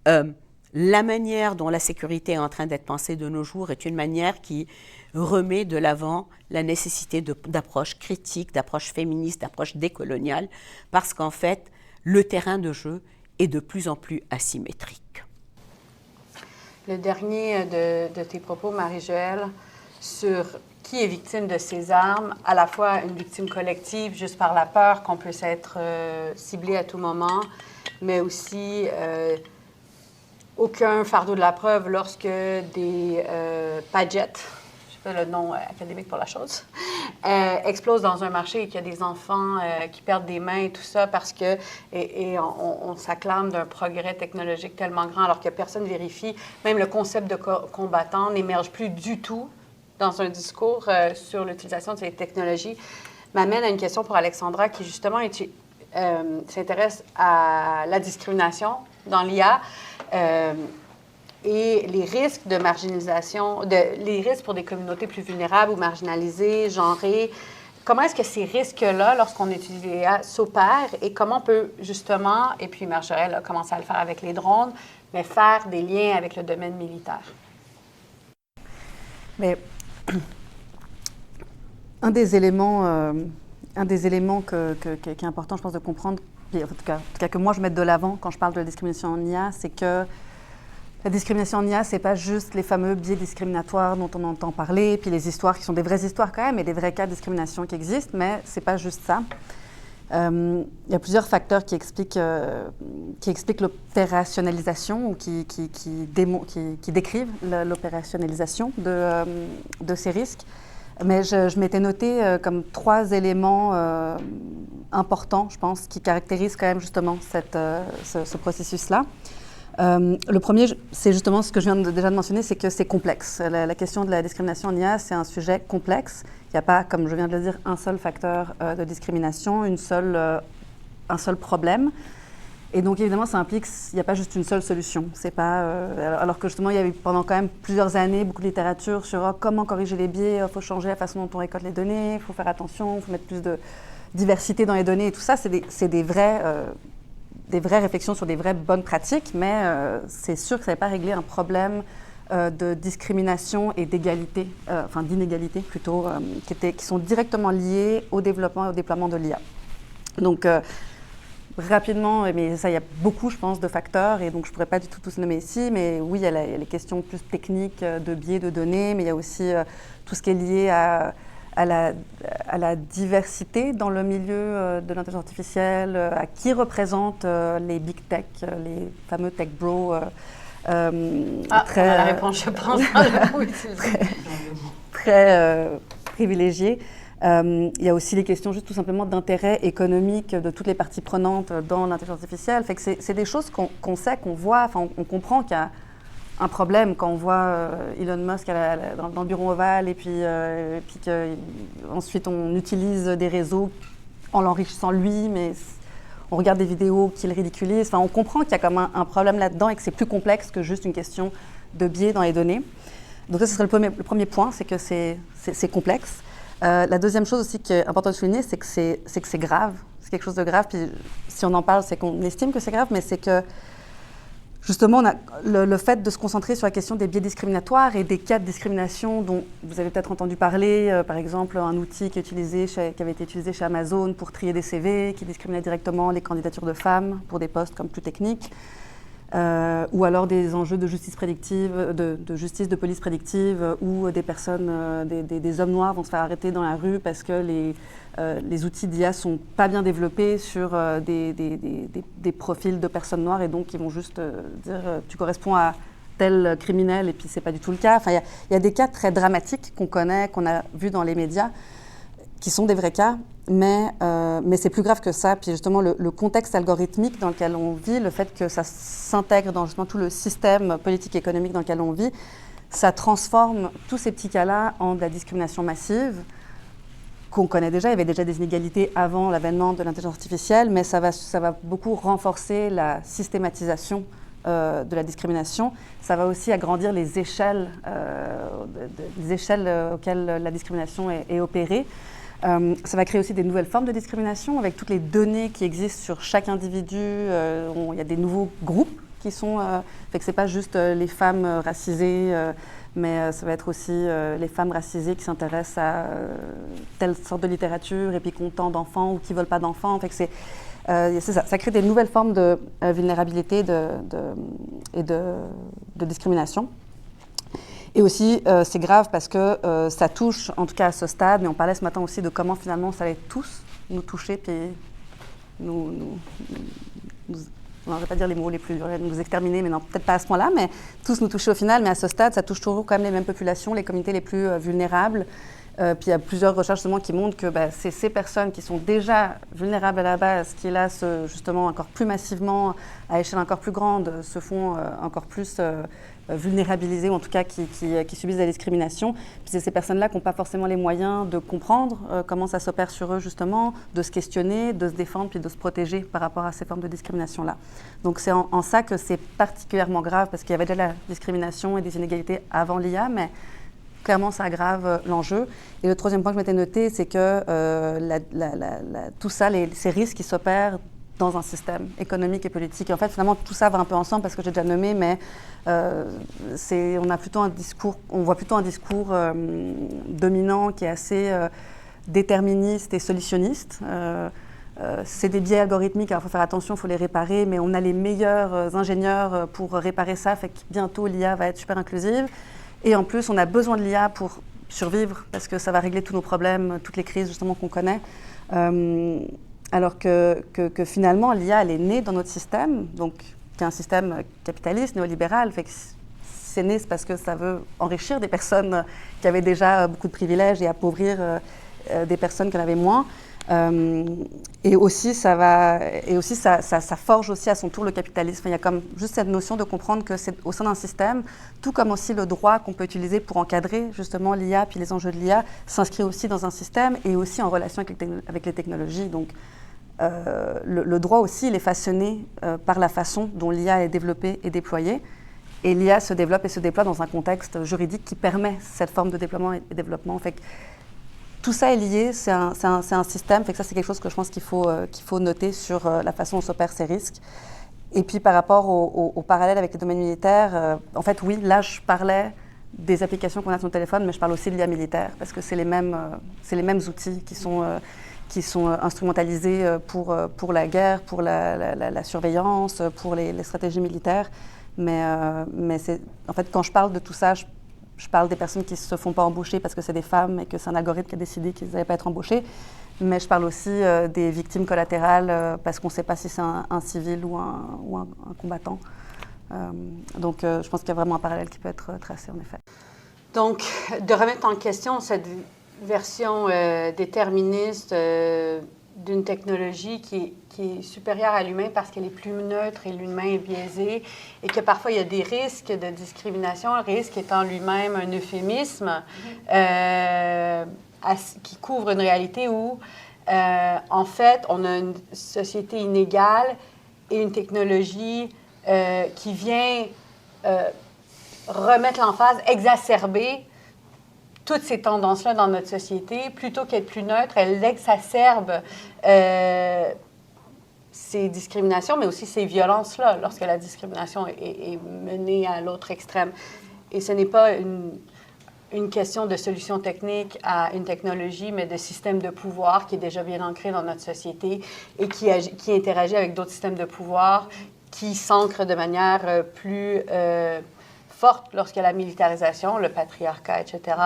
la manière dont la sécurité est en train d'être pensée de nos jours est une manière qui remet de l'avant la nécessité d'approches critiques, d'approches féministes, d'approches décoloniales, parce qu'en fait, le terrain de jeu est de plus en plus asymétrique. Le dernier de tes propos, Marie-Joëlle, sur qui est victime de ces armes, à la fois une victime collective, juste par la peur qu'on puisse être ciblé à tout moment, mais aussi aucun fardeau de la preuve lorsque des Paget, je sais pas le nom académique pour la chose, explosent dans un marché et qu'il y a des enfants qui perdent des mains et tout ça parce que, on s'acclame d'un progrès technologique tellement grand alors que personne ne vérifie. Même le concept de combattant n'émerge plus du tout dans un discours sur l'utilisation de ces technologies. M'amène à une question pour Alexandra qui justement s'intéresse à la discrimination dans l'IA et les risques de marginalisation, les risques pour des communautés plus vulnérables ou marginalisées, genrées, comment est-ce que ces risques-là, lorsqu'on utilise l'IA, s'opèrent et comment on peut justement, et puis Marjorie a commencé à le faire avec les drones, mais faire des liens avec le domaine militaire? Mais un des éléments qui est important, je pense, de comprendre, en tout cas que moi je mette de l'avant quand je parle de la discrimination en IA, c'est que la discrimination en IA, c'est pas juste les fameux biais discriminatoires dont on entend parler, puis les histoires qui sont des vraies histoires quand même, et des vrais cas de discrimination qui existent, mais c'est pas juste ça. Il y a plusieurs facteurs qui expliquent l'opérationnalisation ou qui décrivent l'opérationnalisation de ces risques. Mais je m'étais noté comme 3 éléments importants, je pense, qui caractérisent quand même justement ce processus-là. Le premier, c'est justement ce que je viens déjà de mentionner, c'est que c'est complexe. La question de la discrimination en IA, c'est un sujet complexe. Il n'y a pas, comme je viens de le dire, un seul facteur de discrimination, un seul problème. Et donc, évidemment, ça implique qu'il n'y a pas juste une seule solution. C'est pas, alors que justement, il y a eu pendant quand même plusieurs années beaucoup de littérature sur comment corriger les biais, il faut changer la façon dont on récolte les données, il faut faire attention, il faut mettre plus de diversité dans les données et tout ça. C'est des vraies réflexions sur des vraies bonnes pratiques, mais c'est sûr que ça n'avait pas réglé un problème de discrimination et d'égalité, d'inégalité plutôt, qui sont directement liés au développement et au déploiement de l'IA. Donc, rapidement, mais ça, il y a beaucoup, je pense, de facteurs, et donc je ne pourrais pas du tout tous nommer ici, mais oui, il y a les questions plus techniques de biais de données, mais il y a aussi tout ce qui est lié à la diversité dans le milieu de l'intelligence artificielle, à qui représente les big tech, les fameux tech bros. On a la réponse, je pense. très privilégiés. Il y a aussi les questions juste tout simplement d'intérêt économique de toutes les parties prenantes dans l'intelligence artificielle. Fait que c'est des choses qu'on sait, qu'on voit, on comprend qu'il y a un problème quand on voit Elon Musk dans le bureau ovale et puis qu'ensuite on utilise des réseaux en l'enrichissant lui, mais on regarde des vidéos qu'il ridiculise. Enfin, on comprend qu'il y a comme un problème là-dedans et que c'est plus complexe que juste une question de biais dans les données. Donc ça, ce serait le premier point, c'est que c'est complexe. La deuxième chose aussi qui est importante de souligner, c'est que c'est grave. C'est quelque chose de grave. Puis si on en parle, c'est qu'on estime que c'est grave, mais c'est que justement, on a le fait de se concentrer sur la question des biais discriminatoires et des cas de discrimination dont vous avez peut-être entendu parler, par exemple un outil qui avait été utilisé chez Amazon pour trier des CV, qui discriminait directement les candidatures de femmes pour des postes comme plus techniques, ou alors des enjeux de justice prédictive, de justice de police prédictive, où des personnes, des hommes noirs vont se faire arrêter dans la rue parce que les outils d'IA sont pas bien développés sur des profils de personnes noires et donc ils vont juste dire tu corresponds à tel criminel et puis c'est pas du tout le cas. Enfin, il y a des cas très dramatiques qu'on connaît, qu'on a vus dans les médias, qui sont des vrais cas, mais c'est plus grave que ça. Puis justement, le contexte algorithmique dans lequel on vit, le fait que ça s'intègre dans justement tout le système politique et économique dans lequel on vit, ça transforme tous ces petits cas-là en de la discrimination massive qu'on connaît déjà. Il y avait déjà des inégalités avant l'avènement de l'intelligence artificielle, mais ça va beaucoup renforcer la systématisation de la discrimination. Ça va aussi agrandir les échelles auxquelles la discrimination est opérée. Ça va créer aussi des nouvelles formes de discrimination avec toutes les données qui existent sur chaque individu. Il y a des nouveaux groupes qui sont... fait que ce n'est pas juste les femmes racisées, mais ça va être aussi les femmes racisées qui s'intéressent à telle sorte de littérature et puis qui ont tant d'enfants ou qui ne veulent pas d'enfants. Fait que c'est ça. Ça crée des nouvelles formes de vulnérabilité et de discrimination. Et aussi, c'est grave parce que ça touche, en tout cas à ce stade, mais on parlait ce matin aussi de comment finalement ça allait tous nous toucher, puis non, je ne vais pas dire les mots les plus durs, nous exterminer, mais non, peut-être pas à ce point-là, mais tous nous toucher au final, mais à ce stade, ça touche toujours quand même les mêmes populations, les communautés les plus vulnérables. Puis il y a plusieurs recherches justement qui montrent que c'est ces personnes qui sont déjà vulnérables à la base qui là, justement encore plus massivement, à échelle encore plus grande, se font encore plus vulnérabilisées, ou en tout cas qui subissent la discrimination. Puis c'est ces personnes-là qui n'ont pas forcément les moyens de comprendre comment ça s'opère sur eux justement, de se questionner, de se défendre, puis de se protéger par rapport à ces formes de discrimination-là. Donc c'est en ça que c'est particulièrement grave, parce qu'il y avait déjà la discrimination et des inégalités avant l'IA, mais clairement, ça aggrave l'enjeu. Et le troisième point que je m'étais noté, c'est que tout ça, ces risques qui s'opèrent dans un système économique et politique. Et en fait, finalement, tout ça va un peu ensemble parce que j'ai déjà nommé, mais on voit plutôt un discours dominant qui est assez déterministe et solutionniste. C'est des biais algorithmiques, alors il faut faire attention, il faut les réparer, mais on a les meilleurs ingénieurs pour réparer ça, fait que bientôt l'IA va être super inclusive. Et en plus, on a besoin de l'IA pour survivre, parce que ça va régler tous nos problèmes, toutes les crises justement qu'on connaît. Alors que finalement, l'IA, elle est née dans notre système, donc qui est un système capitaliste, néolibéral, fait que c'est né parce que ça veut enrichir des personnes qui avaient déjà beaucoup de privilèges et appauvrir des personnes qui en avaient moins. Et aussi, ça forge aussi à son tour le capitalisme. Il y a comme juste cette notion de comprendre que c'est au sein d'un système, tout comme aussi le droit qu'on peut utiliser pour encadrer justement l'IA, puis les enjeux de l'IA, s'inscrit aussi dans un système et aussi en relation avec les technologies. Donc, le droit aussi, il est façonné par la façon dont l'IA est développée et déployée. Et l'IA se développe et se déploie dans un contexte juridique qui permet cette forme de déploiement et développement. Fait que tout ça est lié, c'est un système, fait que ça c'est quelque chose que je pense qu'il faut noter sur la façon dont s'opèrent ces risques. Et puis par rapport au parallèle avec les domaines militaires, en fait oui, là je parlais des applications qu'on a sur nos téléphones, mais je parle aussi de l'IA militaire, parce que c'est les mêmes outils qui sont instrumentalisés pour la guerre, pour la surveillance, pour les stratégies militaires. Mais en fait, quand je parle de tout ça, je parle des personnes qui ne se font pas embaucher parce que c'est des femmes et que c'est un algorithme qui a décidé qu'ils n'allaient pas être embauchés. Mais je parle aussi des victimes collatérales parce qu'on ne sait pas si c'est un civil ou un combattant. Donc, je pense qu'il y a vraiment un parallèle qui peut être tracé, en effet. Donc, de remettre en question cette version déterministe d'une technologie qui est supérieure à l'humain parce qu'elle est plus neutre et l'humain est biaisé et que parfois il y a des risques de discrimination, le risque étant lui-même un euphémisme qui couvre une réalité où, en fait, on a une société inégale et une technologie qui vient remettre l'emphase, exacerber toutes ces tendances-là dans notre société, plutôt qu'être plus neutre, elle exacerbe ces discriminations, mais aussi ces violences-là, lorsque la discrimination est menée à l'autre extrême. Et ce n'est pas une question de solution technique à une technologie, mais de système de pouvoir qui est déjà bien ancré dans notre société et qui interagit avec d'autres systèmes de pouvoir qui s'ancrent de manière plus forte lorsqu'il y a la militarisation, le patriarcat, etc.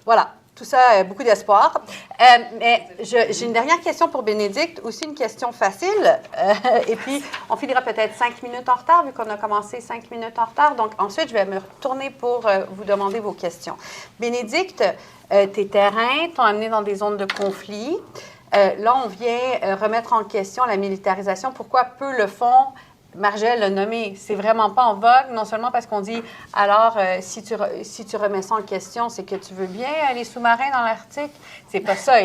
Voilà, tout ça, beaucoup d'espoir. Mais j'ai une dernière question pour Bénédicte, aussi une question facile. Et puis, on finira peut-être 5 minutes en retard, vu qu'on a commencé 5 minutes en retard. Donc, ensuite, je vais me retourner pour vous demander vos questions. Bénédicte, tes terrains t'ont amené dans des zones de conflit. Là, on vient remettre en question la militarisation. Pourquoi peu le font? Margelle l'a nommé, c'est vraiment pas en vogue, non seulement parce qu'on dit, alors, si tu remets ça en question, c'est que tu veux bien les sous-marins dans l'Arctique. C'est pas ça.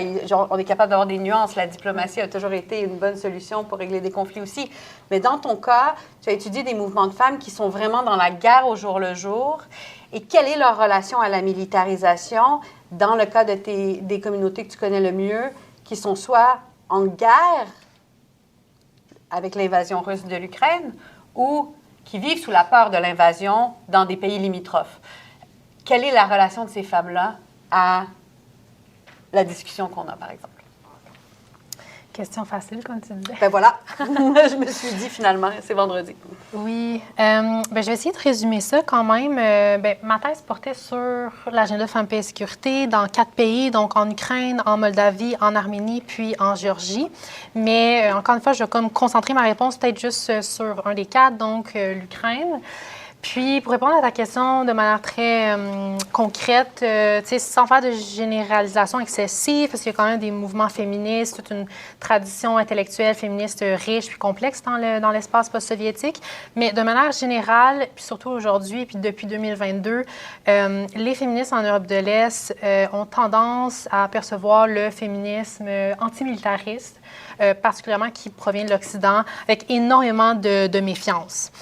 On est capable d'avoir des nuances. La diplomatie a toujours été une bonne solution pour régler des conflits aussi. Mais dans ton cas, tu as étudié des mouvements de femmes qui sont vraiment dans la guerre au jour le jour. Et quelle est leur relation à la militarisation dans le cas des communautés que tu connais le mieux, qui sont soit en guerre avec l'invasion russe de l'Ukraine, ou qui vivent sous la peur de l'invasion dans des pays limitrophes. Quelle est la relation de ces femmes-là à la discussion qu'on a, par exemple? Question facile, comme tu disais. Ben voilà, je me suis dit finalement, c'est vendredi. Oui, je vais essayer de résumer ça quand même. Ma thèse portait sur l'agenda Femmes, Paix et Sécurité dans 4 pays, donc en Ukraine, en Moldavie, en Arménie, puis en Géorgie. Mais encore une fois, je vais comme concentrer ma réponse peut-être juste sur un des 4, donc l'Ukraine. Puis, pour répondre à ta question de manière très concrète, sans faire de généralisation excessive, parce qu'il y a quand même des mouvements féministes, toute une tradition intellectuelle féministe riche puis complexe dans l'espace post-soviétique. Mais de manière générale, puis surtout aujourd'hui, puis depuis 2022, les féministes en Europe de l'Est ont tendance à percevoir le féminisme antimilitariste, particulièrement qui provient de l'Occident, avec énormément de méfiance.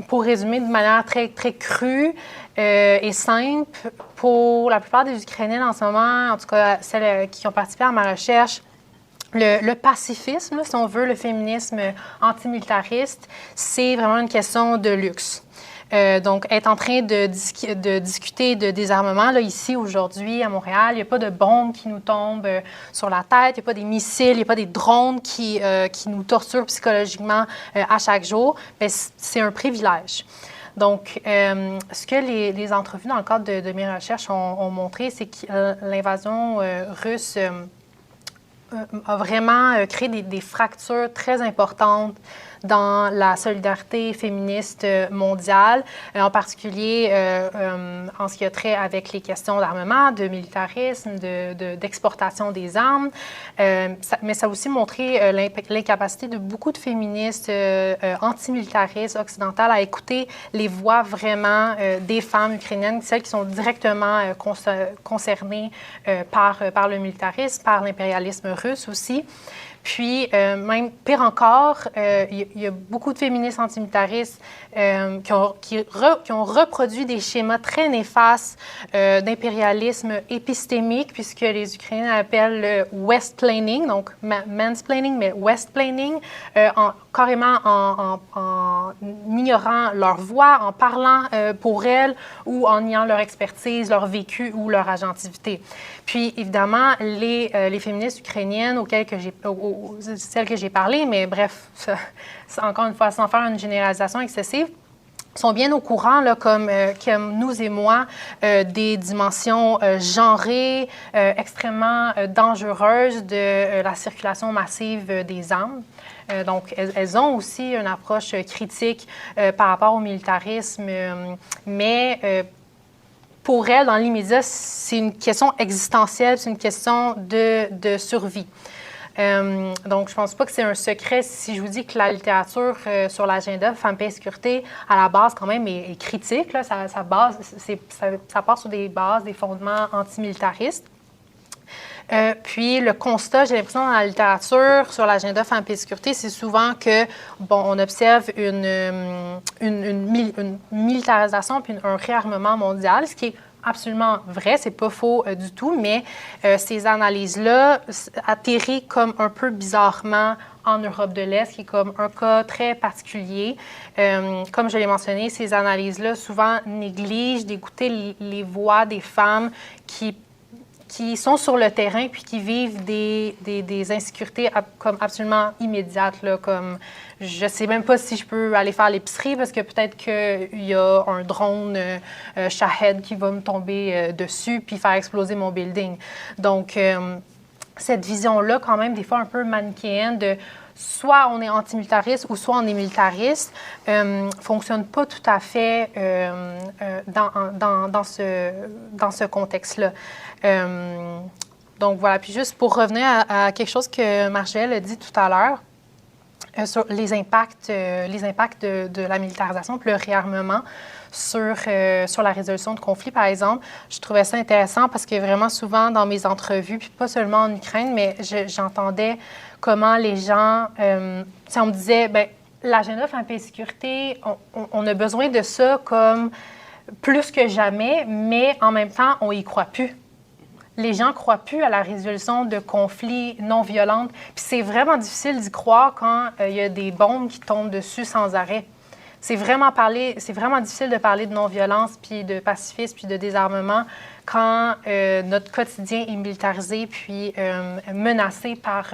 Pour résumer de manière très, très crue et simple, pour la plupart des Ukrainiennes en ce moment, en tout cas celles qui ont participé à ma recherche, le pacifisme, là, si on veut, le féminisme antimilitariste, c'est vraiment une question de luxe. Donc, être en train de discuter de désarmement, là, ici, aujourd'hui, à Montréal, il n'y a pas de bombes qui nous tombent sur la tête, il n'y a pas des missiles, il n'y a pas des drones qui nous torturent psychologiquement à chaque jour. Bien, c'est un privilège. Donc, ce que les entrevues dans le cadre de mes recherches ont montré, c'est que l'invasion russe a vraiment créé des fractures très importantes dans la solidarité féministe mondiale, en particulier en ce qui a trait avec les questions d'armement, de militarisme, d'exportation des armes. Mais ça a aussi montré l'incapacité de beaucoup de féministes antimilitaristes occidentales à écouter les voix vraiment des femmes ukrainiennes, celles qui sont directement concernées par le militarisme, par l'impérialisme russe aussi. Puis, même pire encore, il y a beaucoup de féministes antimilitaristes qui ont reproduit des schémas très néfastes d'impérialisme épistémique, puisque les Ukrainiens appellent le westplaining, donc mansplaining, mais westplaining, carrément en ignorant leur voix, en parlant pour elles ou en niant leur expertise, leur vécu ou leur agentivité. Puis, évidemment, les féministes ukrainiennes celles que j'ai parlé, mais bref, encore une fois, sans faire une généralisation excessive, sont bien au courant, là, comme nous et moi, des dimensions genrées, extrêmement dangereuses de la circulation massive des armes. Donc, elles ont aussi une approche critique par rapport au militarisme, mais pour elles, dans l'immédiat, c'est une question existentielle, c'est une question de survie. Donc, je ne pense pas que c'est un secret si je vous dis que la littérature sur l'agenda Femmes, Paix et Sécurité, à la base, quand même, est critique. Là. Ça part sur des bases, des fondements antimilitaristes. Puis, le constat, j'ai l'impression, dans la littérature sur l'agenda Femmes, Paix et Sécurité, c'est souvent que, bon, on observe une militarisation puis un réarmement mondial, ce qui est absolument vrai, c'est pas faux du tout, mais ces analyses-là atterrissent comme un peu bizarrement en Europe de l'Est, qui est comme un cas très particulier. Comme je l'ai mentionné, ces analyses-là souvent négligent d'écouter les voix des femmes qui sont sur le terrain puis qui vivent des insécurités comme absolument immédiates, là, comme je sais même pas si je peux aller faire l'épicerie parce que peut-être qu'il y a un drone Shahed qui va me tomber dessus puis faire exploser mon building. Donc, cette vision-là, quand même, des fois un peu manichéenne de soit on est antimilitariste ou soit on est militariste, fonctionne pas tout à fait dans ce contexte-là. Donc voilà, puis juste pour revenir à quelque chose que Margelle a dit tout à l'heure, sur les impacts de la militarisation puis le réarmement sur la résolution de conflits, par exemple. Je trouvais ça intéressant parce que vraiment souvent dans mes entrevues, puis pas seulement en Ukraine, mais j'entendais comment les gens, on me disait, bien, l'agenda Femmes, Paix et Sécurité, on a besoin de ça comme plus que jamais, mais en même temps, on y croit plus. Les gens ne croient plus à la résolution de conflits non violents. Puis c'est vraiment difficile d'y croire quand il y a des bombes qui tombent dessus sans arrêt. C'est vraiment difficile de parler de non-violence, puis de pacifisme, puis de désarmement quand notre quotidien est militarisé, puis menacé par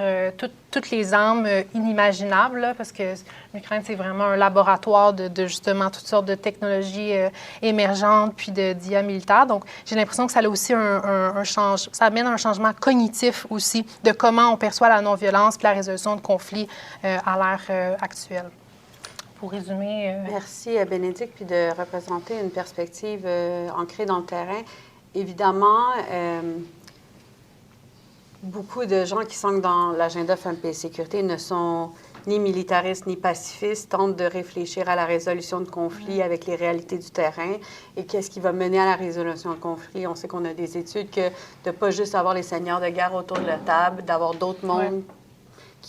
toutes les armes inimaginables, là, parce que l'Ukraine, c'est vraiment un laboratoire de justement toutes sortes de technologies émergentes, puis d'IA militaire. Donc, j'ai l'impression que ça a aussi ça amène un changement cognitif aussi de comment on perçoit la non-violence, puis la résolution de conflits à l'ère actuelle. Pour résumer... Merci, Bénédicte, puis de représenter une perspective ancrée dans le terrain. Évidemment, beaucoup de gens qui sont dans l'agenda Femmes, Paix et Sécurité ne sont ni militaristes ni pacifistes, tentent de réfléchir à la résolution de conflits avec les réalités du terrain et qu'est-ce qui va mener à la résolution de conflits. On sait qu'on a des études que de ne pas juste avoir les seigneurs de guerre autour de la table, d'avoir d'autres mondes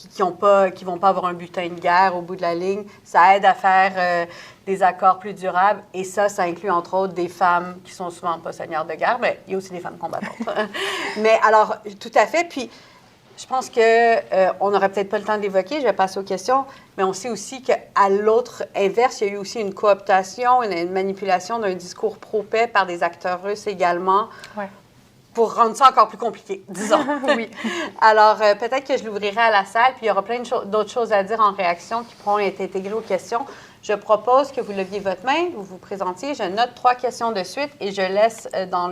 qui vont pas avoir un butin de guerre au bout de la ligne. Ça aide à faire des accords plus durables. Et ça inclut entre autres des femmes qui sont souvent pas seigneurs de guerre, mais il y a aussi des femmes combattantes. Mais alors, tout à fait. Puis, je pense qu'on n'aurait peut-être pas le temps d'évoquer, je vais passer aux questions, mais on sait aussi qu'à l'autre inverse, il y a eu aussi une cooptation, une manipulation d'un discours pro-paix par des acteurs russes également, pour rendre ça encore plus compliqué, disons. Oui. Alors, peut-être que je l'ouvrirai à la salle, puis il y aura plein d'autres choses à dire en réaction qui pourront être intégrées aux questions. Je propose que vous leviez votre main, vous vous présentiez, je note 3 questions de suite et je laisse dans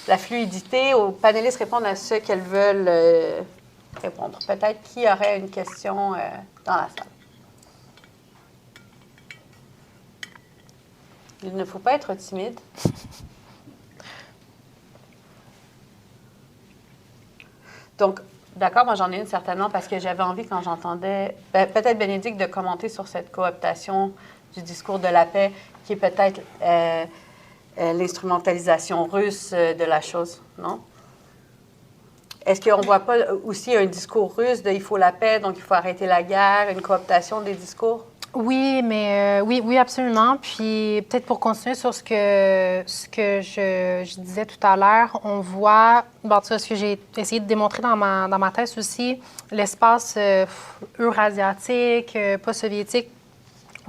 la fluidité aux panélistes répondre à ce qu'elles veulent répondre. Peut-être qui aurait une question dans la salle. Il ne faut pas être timide. Donc, d'accord, moi j'en ai une certainement parce que j'avais envie quand j'entendais, peut-être Bénédicte, de commenter sur cette cooptation du discours de la paix qui est peut-être l'instrumentalisation russe de la chose, non? Est-ce qu'on ne voit pas aussi un discours russe de « il faut la paix, donc il faut arrêter la guerre », une cooptation des discours? Oui, mais oui, absolument. Puis peut-être pour continuer sur ce que je disais tout à l'heure, on voit, en tout cas, ce que j'ai essayé de démontrer dans ma thèse aussi, l'espace eurasiatique, post-soviétique.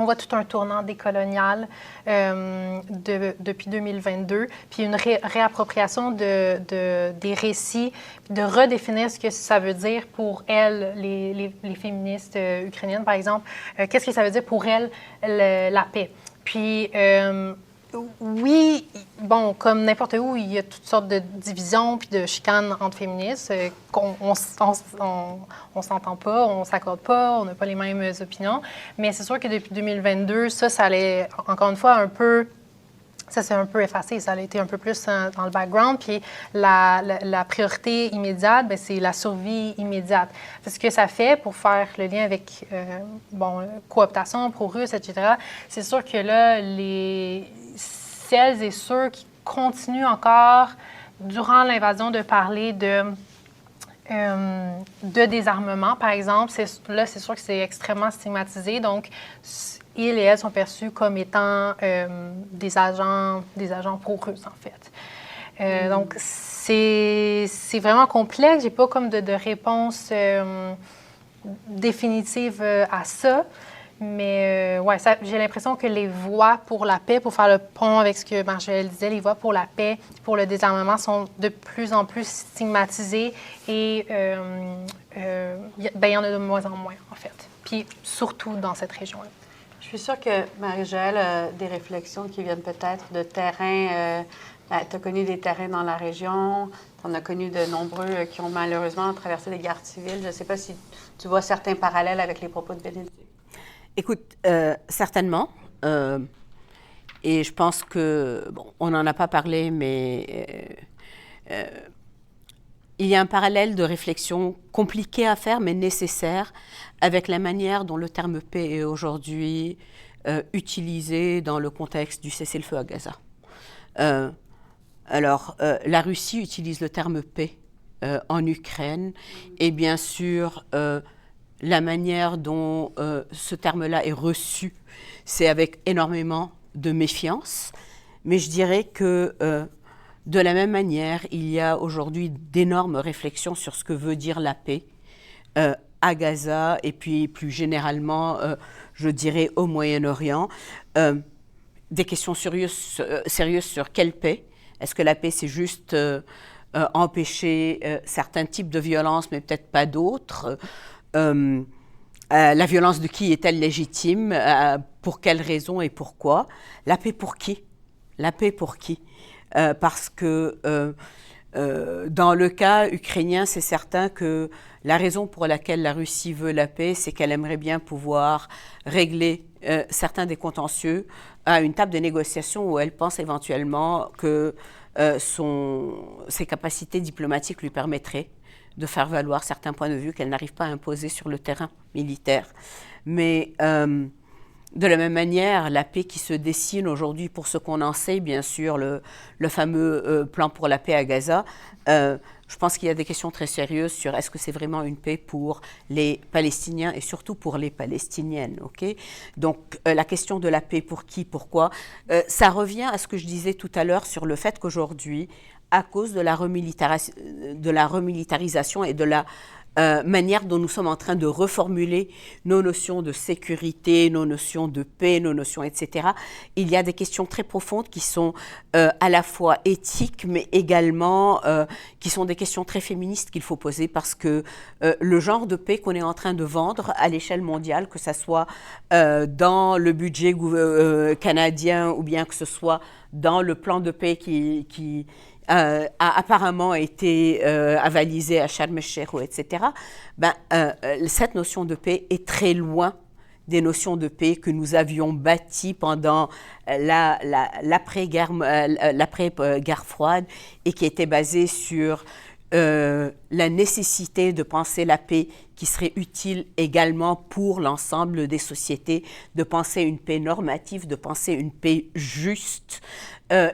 On voit tout un tournant décolonial depuis 2022, puis une réappropriation des récits, de redéfinir ce que ça veut dire pour elles, les féministes ukrainiennes, par exemple. Qu'est-ce que ça veut dire pour elles, la paix? Puis, oui, bon, comme n'importe où, il y a toutes sortes de divisions puis de chicanes entre féministes. On s'entend pas, on s'accorde pas, on n'a pas les mêmes opinions. Mais c'est sûr que depuis 2022, ça allait, encore une fois, un peu... Ça s'est un peu effacé, ça a été un peu plus dans le background. Puis la priorité immédiate, bien, c'est la survie immédiate. Parce que ça fait, pour faire le lien avec, cooptation, pro-russe, etc., c'est sûr que là, celles et ceux qui continuent encore, durant l'invasion, de parler de désarmement, par exemple, là, c'est sûr que c'est extrêmement stigmatisé. Donc, ils et elles sont perçus comme étant des agents pro-russes, en fait. Donc, c'est vraiment complexe. J'ai pas comme de réponse définitive à ça. Mais j'ai l'impression que les voix pour la paix, pour faire le pont avec ce que Marjoëlle disait, les voix pour la paix, pour le désarmement sont de plus en plus stigmatisées et il y en a de moins en moins, en fait. Puis surtout dans cette région-là. Je suis sûre que Marie-Joëlle a des réflexions qui viennent peut-être de terrains. Tu as connu des terrains dans la région, tu en as connu de nombreux qui ont malheureusement traversé des guerres civiles. Je ne sais pas si tu vois certains parallèles avec les propos de Bénédicte. Écoute, certainement. Et je pense que, bon, on n'en a pas parlé, mais il y a un parallèle de réflexion compliqué à faire, mais nécessaire, avec la manière dont le terme paix est aujourd'hui utilisé dans le contexte du cessez-le-feu à Gaza. La Russie utilise le terme paix en Ukraine, et bien sûr, la manière dont ce terme-là est reçu, c'est avec énormément de méfiance. Mais je dirais que de la même manière, il y a aujourd'hui d'énormes réflexions sur ce que veut dire la paix à Gaza et puis plus généralement, je dirais, au Moyen-Orient. Des questions sérieuses sur quelle paix. Est-ce que la paix, c'est juste empêcher certains types de violences, mais peut-être pas d'autres? La violence de qui est-elle légitime? Pour quelles raisons et pourquoi? La paix pour qui? La paix pour qui? Parce que dans le cas ukrainien, c'est certain que la raison pour laquelle la Russie veut la paix, c'est qu'elle aimerait bien pouvoir régler certains des contentieux à une table de négociation où elle pense éventuellement que ses capacités diplomatiques lui permettraient de faire valoir certains points de vue qu'elle n'arrive pas à imposer sur le terrain militaire. Mais de la même manière, la paix qui se dessine aujourd'hui, pour ce qu'on en sait, bien sûr, le fameux plan pour la paix à Gaza, Je pense qu'il y a des questions très sérieuses sur est-ce que c'est vraiment une paix pour les Palestiniens et surtout pour les Palestiniennes. Okay? Donc, la question de la paix pour qui, pourquoi, ça revient à ce que je disais tout à l'heure sur le fait qu'aujourd'hui, à cause de la remilitarisation et de la manière dont nous sommes en train de reformuler nos notions de sécurité, nos notions de paix, nos notions, etc. Il y a des questions très profondes qui sont à la fois éthiques, mais également qui sont des questions très féministes qu'il faut poser parce que le genre de paix qu'on est en train de vendre à l'échelle mondiale, que ce soit dans le budget canadien ou bien que ce soit dans le plan de paix qui a apparemment été avalisé à Sharm el-Sheikh, etc., cette notion de paix est très loin des notions de paix que nous avions bâties pendant l'après-guerre froide et qui était basée sur la nécessité de penser la paix qui serait utile également pour l'ensemble des sociétés, de penser une paix normative, de penser une paix juste.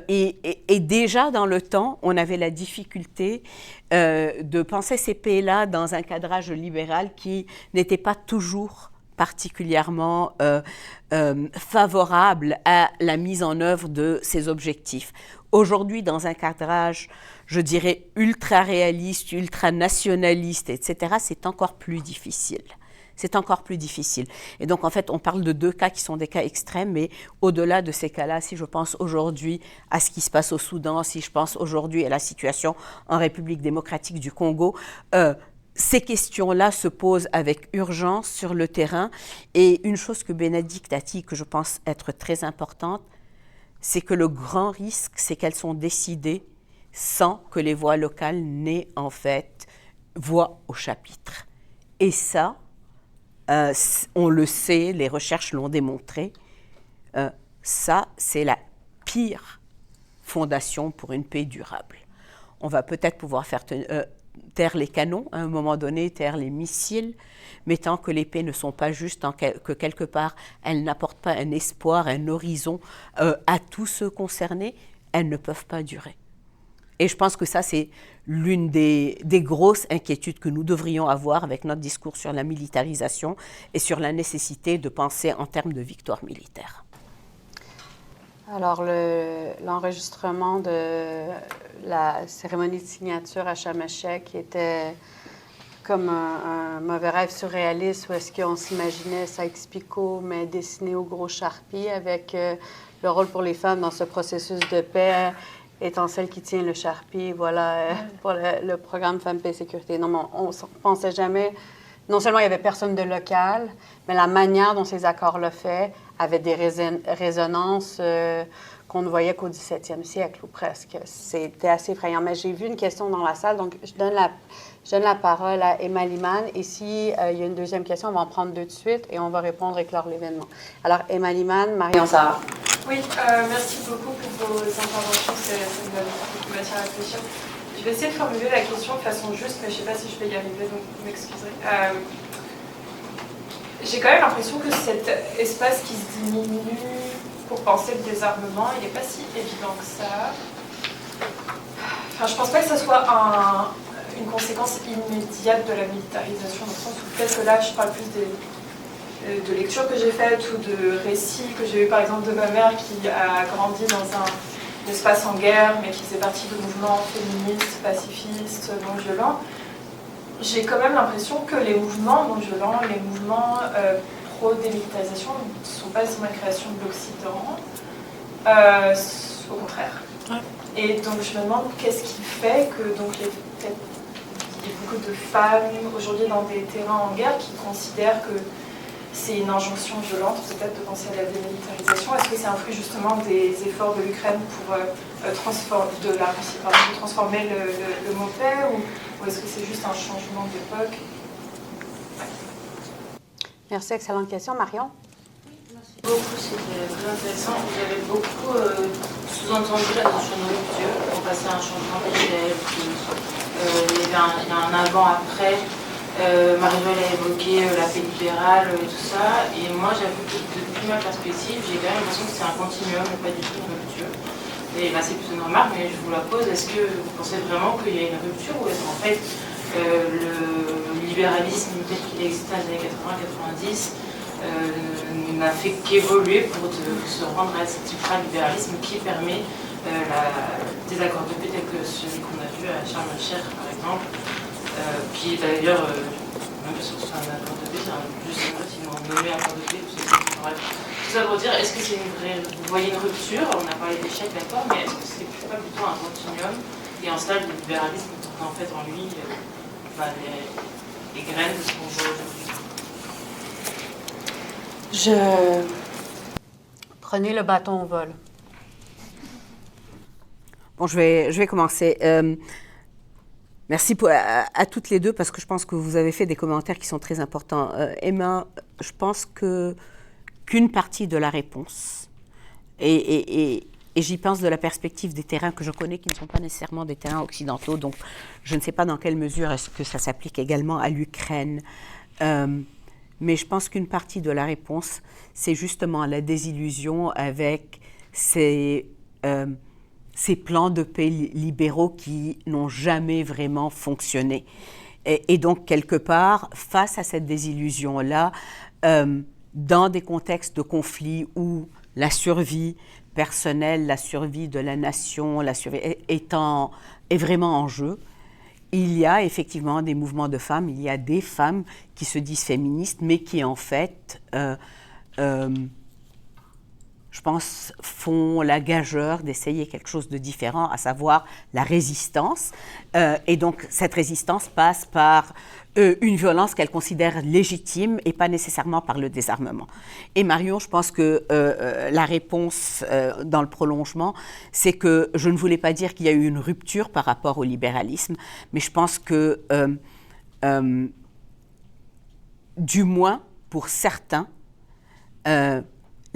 Et déjà dans le temps, on avait la difficulté de penser ces paix-là dans un cadrage libéral qui n'était pas toujours particulièrement favorable à la mise en œuvre de ces objectifs. Aujourd'hui, dans un cadrage, je dirais, ultra-réaliste, ultra-nationaliste, etc., c'est encore plus difficile. C'est encore plus difficile. Et donc, en fait, on parle de deux cas qui sont des cas extrêmes, mais au-delà de ces cas-là, si je pense aujourd'hui à ce qui se passe au Soudan, si je pense aujourd'hui à la situation en République démocratique du Congo, ces questions-là se posent avec urgence sur le terrain. Et une chose que Bénédicte a dit, que je pense être très importante, c'est que le grand risque, c'est qu'elles sont décidées sans que les voix locales n'aient en fait voix au chapitre. Et ça, on le sait, les recherches l'ont démontré, ça, c'est la pire fondation pour une paix durable. On va peut-être pouvoir faire taire les canons, à un moment donné, taire les missiles, mais tant que les paix ne sont pas justes, tant que quelque part, elles n'apportent pas un espoir, un horizon à tous ceux concernés, elles ne peuvent pas durer. Et je pense que ça, c'est l'une des grosses inquiétudes que nous devrions avoir avec notre discours sur la militarisation et sur la nécessité de penser en termes de victoire militaire. Alors, l'enregistrement de la cérémonie de signature à Sharm el-Sheikh qui était comme un mauvais rêve surréaliste où est-ce qu'on s'imaginait Sykes-Picot, mais dessiné au gros charpie avec le rôle pour les femmes dans ce processus de paix étant celle qui tient le charpie, voilà, pour le programme Femmes, Paix et Sécurité. Non, mais on ne pensait jamais, non seulement il n'y avait personne de local, mais la manière dont ces accords-là faits avaient des résonances qu'on ne voyait qu'au 17e siècle, ou presque. C'était assez effrayant. Mais j'ai vu une question dans la salle, donc je donne la parole à Emma Liman. Et s'il y a une deuxième question, on va en prendre deux de suite et on va répondre et clore l'événement. Alors, Emma Liman, Marion Sarr. Oui, merci beaucoup pour vos interventions, ça me donne beaucoup de matière à réfléchir. Je vais essayer de formuler la question de façon juste, mais je ne sais pas si je vais y arriver, donc vous m'excuserez. J'ai quand même l'impression que cet espace qui se diminue pour penser le désarmement, il n'est pas si évident que ça. Enfin, je ne pense pas que ce soit une conséquence immédiate de la militarisation, dans le sens où peut-être que là, je parle plus de lectures que j'ai faites ou de récits que j'ai eu par exemple de ma mère qui a grandi dans un espace en guerre mais qui faisait partie de mouvements féministes, pacifistes, non violents. J'ai quand même l'impression que les mouvements non violents, les mouvements pro-démilitarisation ne sont pas seulement une création de l'Occident, au contraire. Ouais. Et donc je me demande qu'est-ce qui fait que donc il y a beaucoup de femmes aujourd'hui dans des terrains en guerre qui considèrent que c'est une injonction violente, peut-être, de penser à la démilitarisation. Est-ce que c'est un fruit justement des efforts de l'Ukraine pour transformer le mot paix, ou est-ce que c'est juste un changement d'époque? Merci, excellente question. Marion? Merci beaucoup, c'était très intéressant. Vous avez beaucoup sous-entendu la notion de rupture. On passait à un changement réel, il y a un avant-après. Marie-Joëlle a évoqué la paix libérale et tout ça, et moi j'avoue que depuis ma perspective, j'ai quand même l'impression que c'est un continuum et pas du tout une rupture. Et là, c'est plutôt une remarque, mais je vous la pose. Est-ce que vous pensez vraiment qu'il y a une rupture ou est-ce qu'en fait, le libéralisme, tel qu'il existait dans les années 80-90, n'a fait qu'évoluer pour se rendre à ce type de libéralisme qui permet des accords de paix tels que celui qu'on a vu à Sharm el-Sheikh, par exemple, qui est d'ailleurs, même si c'est un accord de paix, juste ils l'ont nommé accord de paix, tout ça pour dire, est-ce que c'est une vraie, vous voyez une rupture, on a parlé d'échec, d'accord, mais est-ce que c'est pas plutôt un continuum et un stade de libéralisme qui porte en fait en lui les graines de ce qu'on voit aujourd'hui? Prenez le bâton au vol. Bon, je vais commencer. Merci à toutes les deux parce que je pense que vous avez fait des commentaires qui sont très importants. Emma, je pense qu'une partie de la réponse, et j'y pense de la perspective des terrains que je connais qui ne sont pas nécessairement des terrains occidentaux, donc je ne sais pas dans quelle mesure est-ce que ça s'applique également à l'Ukraine. Mais je pense qu'une partie de la réponse, c'est justement la désillusion avec ces plans de paix libéraux qui n'ont jamais vraiment fonctionné. Et donc, quelque part, face à cette désillusion-là, dans des contextes de conflit où la survie personnelle, la survie de la nation, la survie est vraiment en jeu, il y a effectivement des mouvements de femmes, il y a des femmes qui se disent féministes, mais qui en fait, je pense, font la gageure d'essayer quelque chose de différent, à savoir la résistance. Et donc, cette résistance passe par une violence qu'elles considèrent légitime et pas nécessairement par le désarmement. Et Marion, je pense que la réponse dans le prolongement, c'est que je ne voulais pas dire qu'il y a eu une rupture par rapport au libéralisme, mais je pense que, du moins pour certains,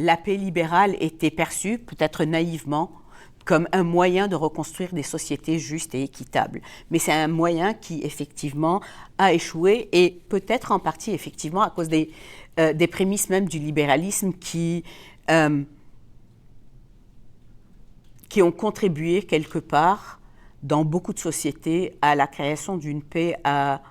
la paix libérale était perçue, peut-être naïvement, comme un moyen de reconstruire des sociétés justes et équitables. Mais c'est un moyen qui, effectivement, a échoué, et peut-être en partie, effectivement, à cause des prémices même du libéralisme qui ont contribué quelque part, dans beaucoup de sociétés, à la création d'une paix à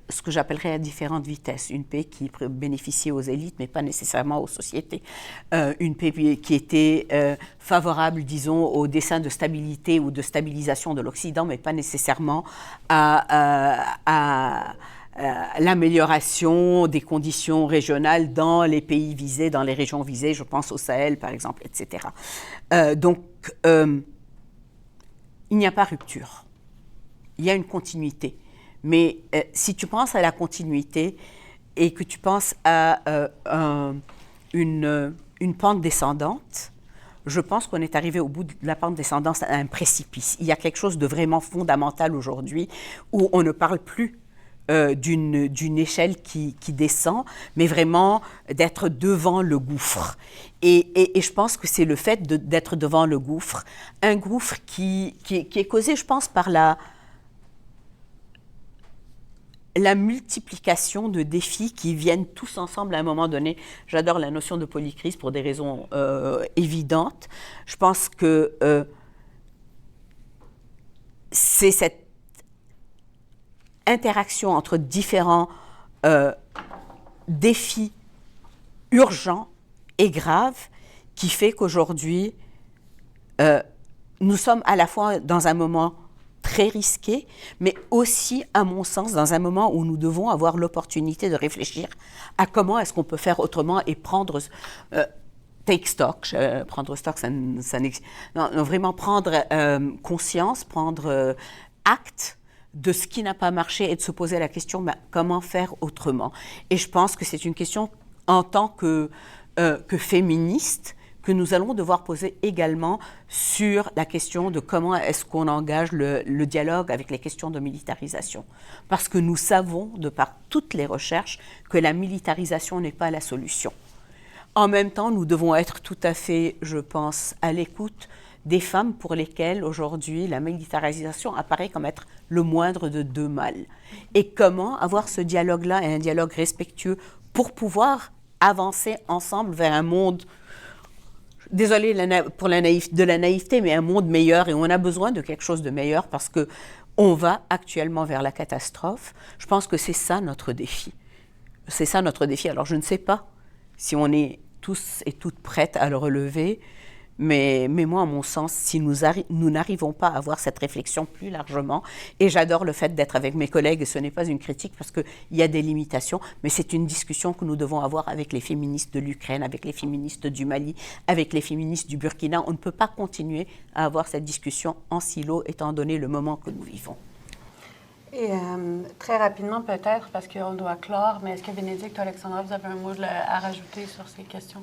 ce que j'appellerais à différentes vitesses. Une paix qui bénéficiait aux élites, mais pas nécessairement aux sociétés. Une paix qui était favorable, disons, au dessein de stabilité ou de stabilisation de l'Occident, mais pas nécessairement à l'amélioration des conditions régionales dans les pays visés, dans les régions visées, je pense au Sahel, par exemple, etc. Donc, il n'y a pas rupture. Il y a une continuité. Mais si tu penses à la continuité et que tu penses à une pente descendante, je pense qu'on est arrivé au bout de la pente descendante à un précipice. Il y a quelque chose de vraiment fondamental aujourd'hui où on ne parle plus d'une échelle qui descend, mais vraiment d'être devant le gouffre. Et je pense que c'est le fait d'être devant le gouffre, un gouffre qui est causé, je pense, par la multiplication de défis qui viennent tous ensemble à un moment donné. J'adore la notion de polycrise pour des raisons évidentes. Je pense que c'est cette interaction entre différents défis urgents et graves qui fait qu'aujourd'hui, nous sommes à la fois dans un moment très risqué, mais aussi, à mon sens, dans un moment où nous devons avoir l'opportunité de réfléchir à comment est-ce qu'on peut faire autrement et prendre take stock, prendre stock, ça n'existe, non, vraiment prendre conscience, prendre acte de ce qui n'a pas marché et de se poser la question, comment faire autrement. Et je pense que c'est une question en tant que féministe que nous allons devoir poser également sur la question de comment est-ce qu'on engage le dialogue avec les questions de militarisation. Parce que nous savons, de par toutes les recherches, que la militarisation n'est pas la solution. En même temps, nous devons être tout à fait, je pense, à l'écoute des femmes pour lesquelles, aujourd'hui, la militarisation apparaît comme être le moindre de deux mâles. Et comment avoir ce dialogue-là et un dialogue respectueux pour pouvoir avancer ensemble vers un monde désolée pour de la naïveté, mais un monde meilleur, et on a besoin de quelque chose de meilleur parce que on va actuellement vers la catastrophe. Je pense que c'est ça notre défi. C'est ça notre défi. Alors, je ne sais pas si on est tous et toutes prêtes à le relever, mais moi, à mon sens, si nous n'arrivons pas à avoir cette réflexion plus largement, et j'adore le fait d'être avec mes collègues, et ce n'est pas une critique parce qu'il y a des limitations, mais c'est une discussion que nous devons avoir avec les féministes de l'Ukraine, avec les féministes du Mali, avec les féministes du Burkina. On ne peut pas continuer à avoir cette discussion en silo, étant donné le moment que nous vivons. Et très rapidement peut-être, parce qu'on doit clore, mais est-ce que Bénédicte ou Alexandra, vous avez un mot à rajouter sur ces questions?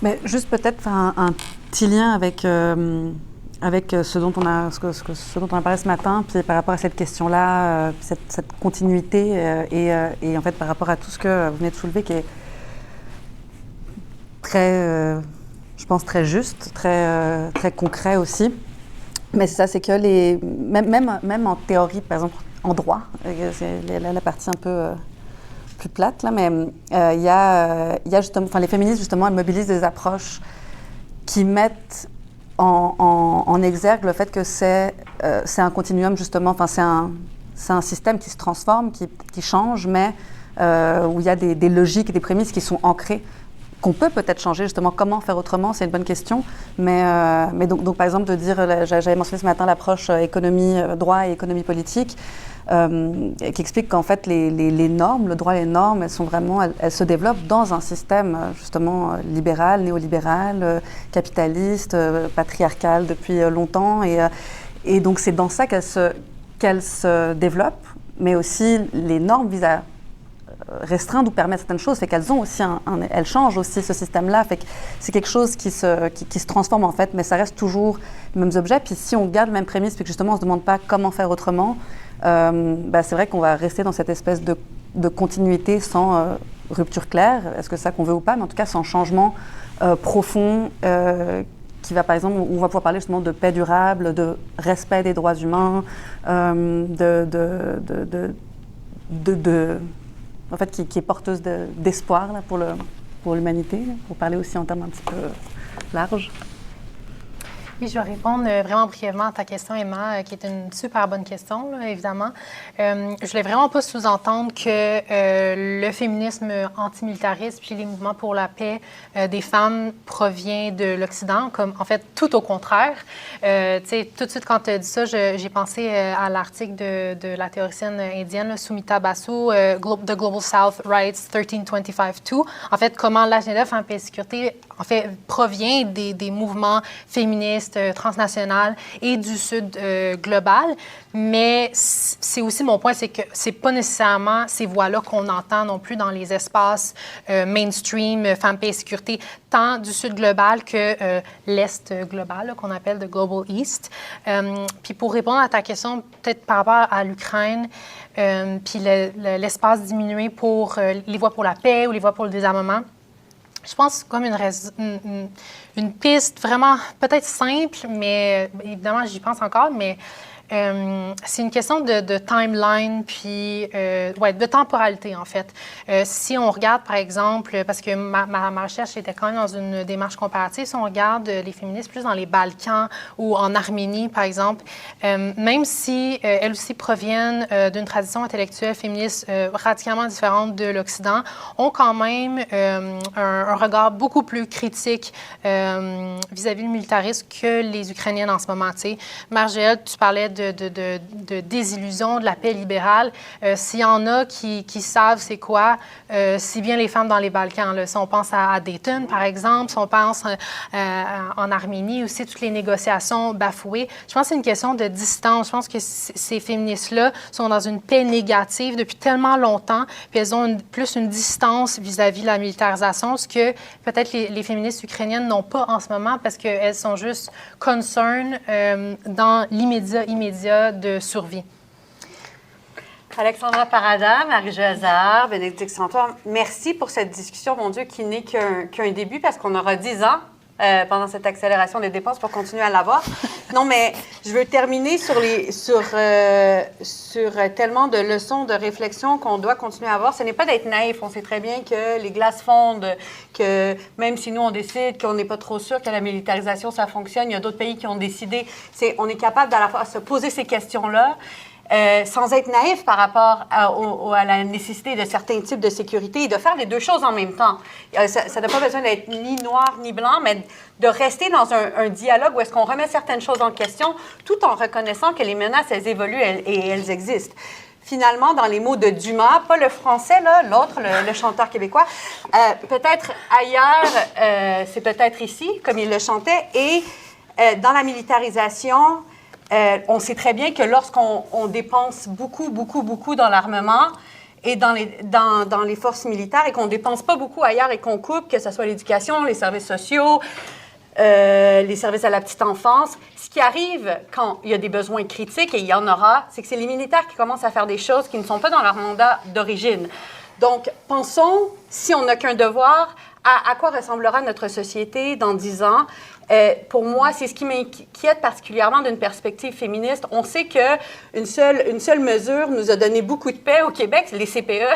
Mais juste peut-être faire un petit lien avec ce dont on a parlé ce matin, puis par rapport à cette question-là, cette continuité, et en fait par rapport à tout ce que vous venez de soulever, qui est très, je pense, très juste, très concret aussi. Mais c'est ça, c'est que même en théorie, par exemple en droit, c'est la partie un peu plus plate, là, mais il y a justement, les féministes, justement, elles mobilisent des approches qui mettent en exergue le fait que c'est un continuum, justement, c'est un système qui se transforme, qui change, mais où il y a des logiques et des prémices qui sont ancrées, qu'on peut peut-être changer, justement. Comment faire autrement, c'est une bonne question. Mais donc, par exemple, de dire, j'avais mentionné ce matin l'approche économie, droit et économie politique, qui explique qu'en fait, les normes, le droit et les normes, elles se développent dans un système, justement, libéral, néolibéral, capitaliste, patriarcal depuis longtemps. Et donc, c'est dans ça qu'elles se développent, mais aussi les normes visent à restreindre ou permettre certaines choses, fait qu'elles ont aussi elles changent aussi ce système-là, fait que c'est quelque chose qui se transforme en fait, mais ça reste toujours les mêmes objets. Puis si on garde le même prémisse, puis que justement on se demande pas comment faire autrement, c'est vrai qu'on va rester dans cette espèce de continuité sans rupture claire. Est-ce que c'est ça qu'on veut ou pas, mais en tout cas sans changement profond qui va, par exemple, où on va pouvoir parler justement de paix durable, de respect des droits humains, en fait, qui est porteuse d'espoir là, pour l'humanité, pour parler aussi en termes un petit peu larges. Oui, je vais répondre vraiment brièvement à ta question, Emma, qui est une super bonne question, là, évidemment. Je voulais vraiment pas sous-entendre que le féminisme antimilitariste puis les mouvements pour la paix des femmes provient de l'Occident, comme en fait tout au contraire. Tu sais, tout de suite quand tu as dit ça, j'ai pensé à l'article de la théoricienne indienne là, Sumita Basu, The Global South Writes 1325-2. En fait, comment l'agenda Femmes, Paix et Sécurité en fait provient des mouvements féministes transnationales et du Sud global. Mais c'est aussi mon point, c'est que c'est pas nécessairement ces voix-là qu'on entend non plus dans les espaces mainstream, Femmes, Paix et Sécurité, tant du Sud global que l'Est global, là, qu'on appelle the Global East. Puis pour répondre à ta question, peut-être par rapport à l'Ukraine, puis l'espace diminué pour les voix pour la paix ou les voix pour le désarmement, je pense comme une piste vraiment peut-être simple, mais évidemment, j'y pense encore, mais c'est une question de timeline, puis de temporalité, en fait. Si on regarde, par exemple, parce que ma recherche était quand même dans une démarche comparative, si on regarde les féministes plus dans les Balkans ou en Arménie, par exemple, même si elles aussi proviennent d'une tradition intellectuelle féministe radicalement différente de l'Occident, ont quand même un regard beaucoup plus critique vis-à-vis du militarisme que les Ukrainiennes en ce moment. Margelle, tu parlais de désillusion de la paix libérale. S'il y en a qui savent c'est quoi, si bien les femmes dans les Balkans. Là, si on pense à Dayton, par exemple, si on pense en Arménie, aussi toutes les négociations bafouées, je pense que c'est une question de distance. Je pense que ces féministes-là sont dans une paix négative depuis tellement longtemps, puis elles ont plus une distance vis-à-vis de la militarisation, ce que peut-être les féministes ukrainiennes n'ont pas en ce moment parce qu'elles sont juste concerned dans immédiat de survie. Alexandra Parada, Marie-Jo Hazard, Bénédicte Saint-Ouen, merci pour cette discussion, mon Dieu, qui n'est qu'un début parce qu'on aura 10 ans pendant cette accélération des dépenses pour continuer à l'avoir. Non, mais je veux terminer sur tellement de leçons de réflexion qu'on doit continuer à avoir. Ce n'est pas d'être naïf. On sait très bien que les glaces fondent, que même si nous, on décide qu'on n'est pas trop sûr que la militarisation, ça fonctionne, il y a d'autres pays qui ont décidé. On est capable à la fois de se poser ces questions-là, sans être naïf par rapport à la nécessité de certains types de sécurité et de faire les deux choses en même temps. Ça n'a pas besoin d'être ni noir ni blanc, mais de rester dans un dialogue où est-ce qu'on remet certaines choses en question tout en reconnaissant que les menaces, elles évoluent et elles existent. Finalement, dans les mots de Dumas, pas le français, là, l'autre, le chanteur québécois, peut-être ailleurs, c'est peut-être ici, comme il le chantait, et dans la militarisation, on sait très bien que lorsqu'on dépense beaucoup dans l'armement et dans les forces militaires et qu'on ne dépense pas beaucoup ailleurs et qu'on coupe, que ce soit l'éducation, les services sociaux, les services à la petite enfance, ce qui arrive quand il y a des besoins critiques, et il y en aura, c'est que c'est les militaires qui commencent à faire des choses qui ne sont pas dans leur mandat d'origine. Donc, pensons, si on n'a qu'un devoir, à quoi ressemblera notre société dans 10 ans. Pour moi, c'est ce qui m'inquiète particulièrement d'une perspective féministe. On sait qu'une seule mesure nous a donné beaucoup de paix au Québec, les CPE.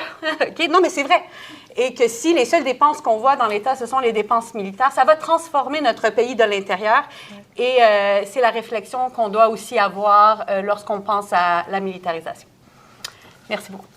Okay? Non, mais c'est vrai. Et que si les seules dépenses qu'on voit dans l'État, ce sont les dépenses militaires, ça va transformer notre pays de l'intérieur. Et c'est la réflexion qu'on doit aussi avoir lorsqu'on pense à la militarisation. Merci beaucoup.